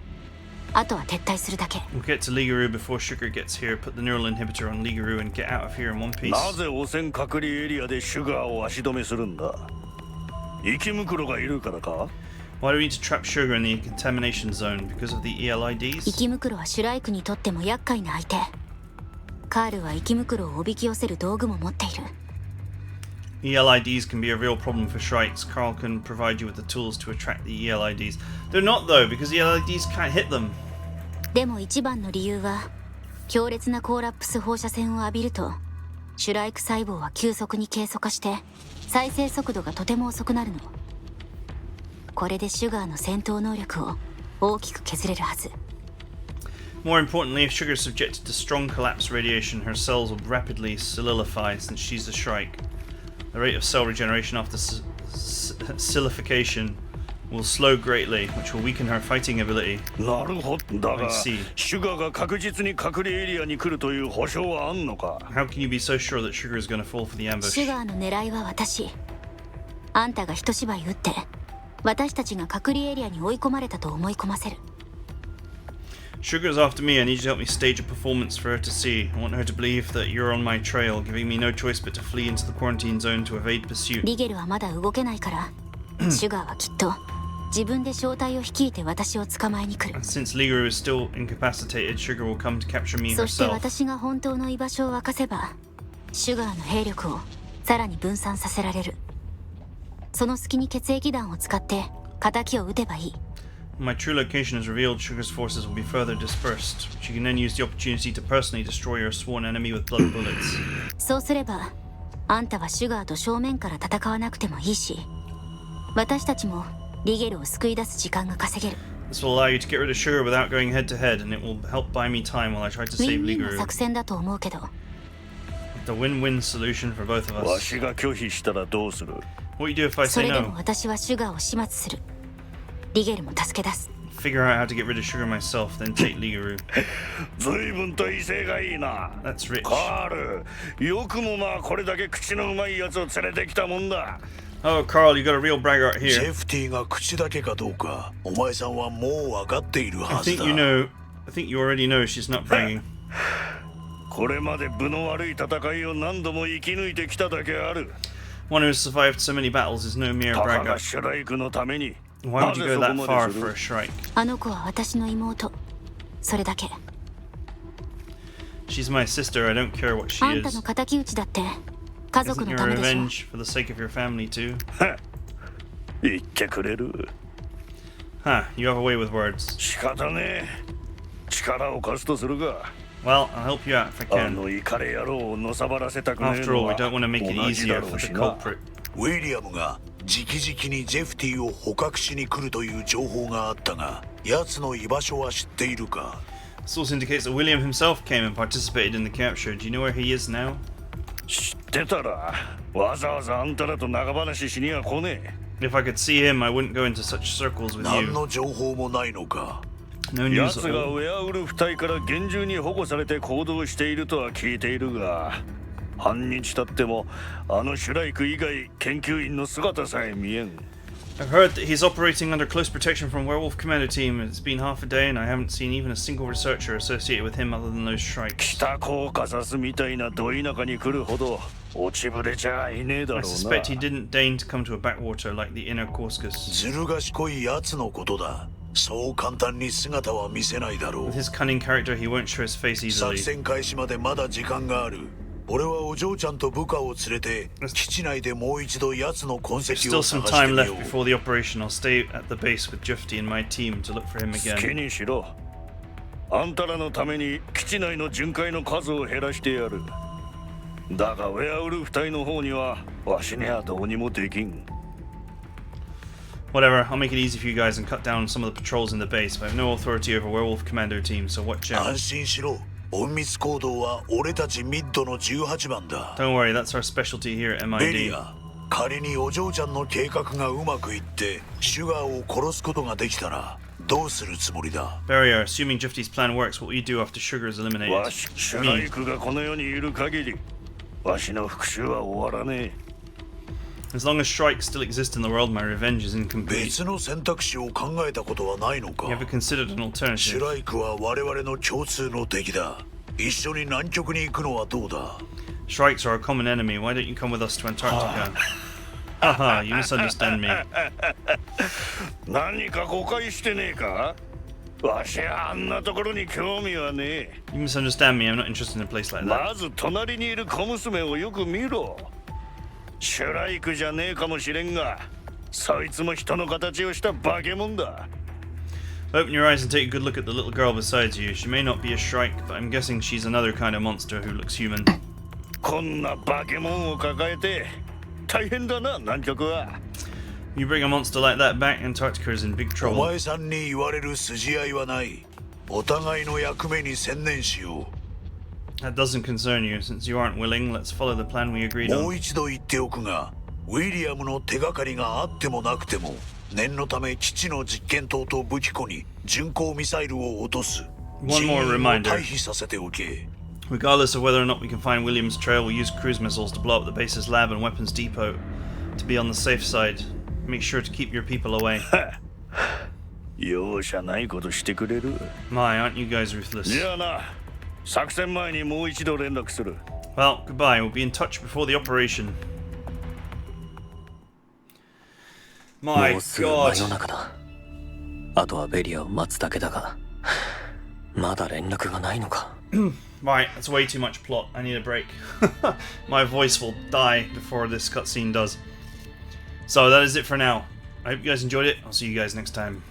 [SPEAKER 4] あとは撤退するだけ。
[SPEAKER 1] We'll get to Ligeru before Sugar gets here, put the neural inhibitor on Ligeru and get out of here in one piece.
[SPEAKER 6] なぜ汚染隔離エリアでシュガーを足止めするんだ。生き袋がいるからか。
[SPEAKER 1] Why do we need to trap Sugar in the contamination zone? Because of the
[SPEAKER 4] 生
[SPEAKER 1] ELIDs?
[SPEAKER 4] き袋はシュライクにとっても厄介な相手。カールは生き袋をおびき寄せる道具も持っている。
[SPEAKER 1] ELIDs can be a real problem for Shrikes. Carl can provide you with the tools to attract the ELIDs. They're not though, because ELIDs can't hit them.
[SPEAKER 4] でも一番の理由は強烈なコーラップス放射線を浴びるとシュライク細胞は急速に軽素化して再生速度がとても遅くなるの。これでシュガーの戦闘能力を大きく削れるはず。
[SPEAKER 1] More importantly, if Sugar is subjected to strong collapse radiation, her cells will rapidly solidify since she's a Shrike. The rate of cell regeneration after silification will slow greatly, which will weaken her fighting ability.
[SPEAKER 6] なるほど。だ
[SPEAKER 1] I
[SPEAKER 6] が
[SPEAKER 1] see.
[SPEAKER 6] シュガーが確実に隔離エリアに来るという保証はあんのか。
[SPEAKER 1] How can you be so sure that Sugar is going to fall for the
[SPEAKER 4] シュ
[SPEAKER 1] ambush?
[SPEAKER 4] ガーの狙いは私。あんたが一芝居打って私たちが隔離エリアに追い込まれたと思い込ませる。
[SPEAKER 1] Sugar's after me. I need you to help me stage a performance for her to see. I want her to believe that you're on my trail, giving me no choice but to flee into the quarantine zone to evade pursuit.
[SPEAKER 4] リゲルはまだ動けないからシュガーはきっと自分で正体を率いて私を捕まえに来る。
[SPEAKER 1] Since Ligeru is still incapacitated, Sugar will come to capture me
[SPEAKER 4] そして
[SPEAKER 1] herself.
[SPEAKER 4] 私が本当の居場所を明かせばシュガーの兵力をさらに分散させられる。その隙に血液弾を使って敵を撃てばいい。
[SPEAKER 1] When my true location is revealed, Sugar's forces will be further dispersed. She can then use the opportunity to personally destroy your sworn enemy with blood bullets.
[SPEAKER 4] そうすればあんたはシュガーと正面から戦わなくてもいいし、私たちもリゲルを救い出す時間が稼げる。
[SPEAKER 1] This will allow you to get rid of Sugar without going head to head, and it will help buy me time while I try to
[SPEAKER 4] ウィ
[SPEAKER 1] save
[SPEAKER 4] ンウィンの
[SPEAKER 1] Ligeru.
[SPEAKER 4] 作戦だと思うけど。
[SPEAKER 1] The win-win solution for both of
[SPEAKER 6] わ
[SPEAKER 1] us.
[SPEAKER 6] しが拒否したらどうする？
[SPEAKER 1] What do you do if I
[SPEAKER 4] そ
[SPEAKER 1] say
[SPEAKER 4] れでも
[SPEAKER 1] no?
[SPEAKER 4] 私はシュガーを始末する。リゲルも助け出す。
[SPEAKER 1] Figure out how to get rid of Sugar myself, then take Ligeru.
[SPEAKER 6] 随分と威勢がいいな。
[SPEAKER 1] That's rich.
[SPEAKER 6] カール、よくもまあこれだけ口のうまいやつを連れてきたもんだ。
[SPEAKER 1] Oh, Carl, you got a real braggart
[SPEAKER 2] ジ
[SPEAKER 1] here.
[SPEAKER 2] ェフティが口だけかどうかお前さんはもう分かっている
[SPEAKER 1] I
[SPEAKER 2] はず
[SPEAKER 1] think
[SPEAKER 2] だ。
[SPEAKER 1] you know. I think you already know she's not bragging.
[SPEAKER 6] これまで分の悪い戦いを何度も生き抜いてきただけある。
[SPEAKER 1] One who has survived so many battles is no mere
[SPEAKER 6] たかが
[SPEAKER 1] braggart.
[SPEAKER 6] シュライクのために。
[SPEAKER 1] Why would you go
[SPEAKER 6] な
[SPEAKER 1] that
[SPEAKER 6] ぜそこ
[SPEAKER 1] far
[SPEAKER 6] まです
[SPEAKER 1] for
[SPEAKER 6] る
[SPEAKER 1] a shrike?
[SPEAKER 4] あの子は私の妹。それだけ。
[SPEAKER 1] She's my sister. I don't care what she
[SPEAKER 4] あんた
[SPEAKER 1] is.
[SPEAKER 4] の敵討ちだって家族
[SPEAKER 1] Isn't
[SPEAKER 4] の
[SPEAKER 1] your
[SPEAKER 4] ためでしょ。
[SPEAKER 1] revenge for the sake of your family too?
[SPEAKER 6] 言ってくれる。
[SPEAKER 1] Huh, you have a way with words.
[SPEAKER 6] 仕方ねえ。力を貸すとするが。
[SPEAKER 1] Well, I'll help you out if I
[SPEAKER 6] あ
[SPEAKER 1] can.
[SPEAKER 6] のイカレ野郎をのさばらせたくねえ
[SPEAKER 1] After
[SPEAKER 6] の
[SPEAKER 1] all, we
[SPEAKER 6] は
[SPEAKER 1] don't want to make it
[SPEAKER 6] 同じだ
[SPEAKER 1] easier
[SPEAKER 6] ろ
[SPEAKER 1] for
[SPEAKER 6] う
[SPEAKER 1] the
[SPEAKER 6] しな。
[SPEAKER 1] culprit.
[SPEAKER 2] ウィリアムが直々にジェフティを捕獲しに来るという情報があったが奴の居場所は知っているか？
[SPEAKER 1] Source indicates that William himself came and participated in the capture. Do you know where he is now?
[SPEAKER 6] 知ってたらわざわざあんたらと長話しには来ねえ。
[SPEAKER 1] If I could see him, I wouldn't go into such circles with
[SPEAKER 2] 何
[SPEAKER 1] you.
[SPEAKER 2] の情報もないのか？
[SPEAKER 1] No news
[SPEAKER 6] 奴
[SPEAKER 1] at
[SPEAKER 6] が
[SPEAKER 1] all.
[SPEAKER 6] ウェアウルフ隊から厳重に保護されて行動しているとは聞いているが半日経ってもあのシュライク以外研究員の姿さえ見えん。
[SPEAKER 1] I've heard that he's operating under close protection from Werewolf Commando Team. It's been half a day and I haven't seen even a single researcher associated with him other than those shrikes.
[SPEAKER 6] 北コーカサスみたいなど田舎に来るほど落ちぶれちゃいねえだ
[SPEAKER 1] I
[SPEAKER 6] ろう
[SPEAKER 1] suspect he
[SPEAKER 6] な。
[SPEAKER 1] didn't deign to come to a backwater like the inner Caucasus.
[SPEAKER 2] ずる賢い奴のことだ。そう簡単に姿は見せないだろ
[SPEAKER 1] With
[SPEAKER 2] う。
[SPEAKER 1] his cunning character, he won't show his face
[SPEAKER 2] 作
[SPEAKER 1] easily.
[SPEAKER 2] 戦開始までまだ時間がある。俺はお嬢ちゃんと部下を連れて基地内でもう一度奴の痕
[SPEAKER 1] There's
[SPEAKER 2] 跡
[SPEAKER 1] still
[SPEAKER 2] を
[SPEAKER 1] some
[SPEAKER 2] 探して
[SPEAKER 1] time
[SPEAKER 2] み
[SPEAKER 1] left
[SPEAKER 2] よう。
[SPEAKER 1] before the operation. I'll stay at the base with Jufti and my team to look for him
[SPEAKER 6] 好き
[SPEAKER 1] again.
[SPEAKER 6] にしろ。あんたらのために基地内の巡回の数を減らしてやる。だがウェアウルフ隊の方にはわしにはどうにもできん。
[SPEAKER 1] Whatever, I'll make it easy for you guys and cut down some of the patrols in the base, but I have no authority over Werewolf Commando Team, so watch
[SPEAKER 2] 安
[SPEAKER 1] out.
[SPEAKER 2] 心しろ。隠密行動は俺たちミッドの18番だ。
[SPEAKER 1] Don't worry, that's our specialty here at
[SPEAKER 2] ベリ
[SPEAKER 1] MID.
[SPEAKER 2] ア、仮にお嬢ちゃんの計画がうまくいってシュガーを殺すことができたらどうするつもりだ？
[SPEAKER 1] Barrier, assuming Jufti's plan works, what will you do after Sugar is
[SPEAKER 6] わ
[SPEAKER 1] eliminated?
[SPEAKER 6] しシュライクがこの世にいる限りわしの復讐は終わらねえ。
[SPEAKER 1] As long as Shrike still exists in the world, my revenge is incomplete.
[SPEAKER 2] 別の選択肢を考えたことはないの
[SPEAKER 1] You
[SPEAKER 2] か？
[SPEAKER 1] ever considered an
[SPEAKER 2] シュ
[SPEAKER 1] alternative?
[SPEAKER 2] ライクは我々の共通の敵だ。一緒に南極に行くのはどうだ？
[SPEAKER 1] Shrikes are a common enemy. Why don't you come with us to Antarctica? Haha, you misunderstand me.
[SPEAKER 6] 何か誤解してねえか？わしはあんなところに興味はねえ。
[SPEAKER 1] You misunderstand me. I'm not interested in a place like that.
[SPEAKER 6] まず隣にいる小娘をよく見ろ。シュライクじゃねえかもしれんが、そいつも人の形をした化け物だ。
[SPEAKER 1] Open your eyes and take a good look at the little girl beside you. She may not be a Shrike, but I'm guessing she's another kind of monster who looks human.
[SPEAKER 6] こんな化け物を抱えて大変だな、南極は。
[SPEAKER 1] You bring a monster like that back, Antarctica is in big
[SPEAKER 2] お
[SPEAKER 1] trouble.
[SPEAKER 2] 前さんに言われる筋合いはない。お互いの役目に専念しよ
[SPEAKER 1] That doesn't concern you. Since you aren't willing, let's follow the plan we
[SPEAKER 2] う。
[SPEAKER 1] agreed
[SPEAKER 2] もう
[SPEAKER 1] on.
[SPEAKER 2] 一度言っておくが、ウィリアムの手がかりがあってもなくても、念のため基地の実験棟と武器庫に巡航ミサイルを落とす。
[SPEAKER 1] One
[SPEAKER 2] 人
[SPEAKER 1] more
[SPEAKER 2] 員を
[SPEAKER 1] reminder.
[SPEAKER 2] 退避させておけ。
[SPEAKER 1] Regardless of whether or not we can find William's trail, we'll use cruise missiles to blow up the base's lab and weapons depot to be on the safe side. Make sure to keep your people away.
[SPEAKER 6] 容赦ないことしてくれる。
[SPEAKER 1] My, aren't you guys ruthless?
[SPEAKER 6] じゃあな、作戦前にもう一度連絡する。
[SPEAKER 1] Well, goodbye. We'll be in touch before the operation.
[SPEAKER 3] も
[SPEAKER 1] My
[SPEAKER 3] うすぐ真
[SPEAKER 1] God.
[SPEAKER 3] 夜中だ。あとはベリアを待つだけだが、まだ連絡がないのか。
[SPEAKER 1] Right, that's way too much plot. I need a break. My voice will die before this cutscene does. So that is it for now. I hope you guys enjoyed it. I'll see you guys next time.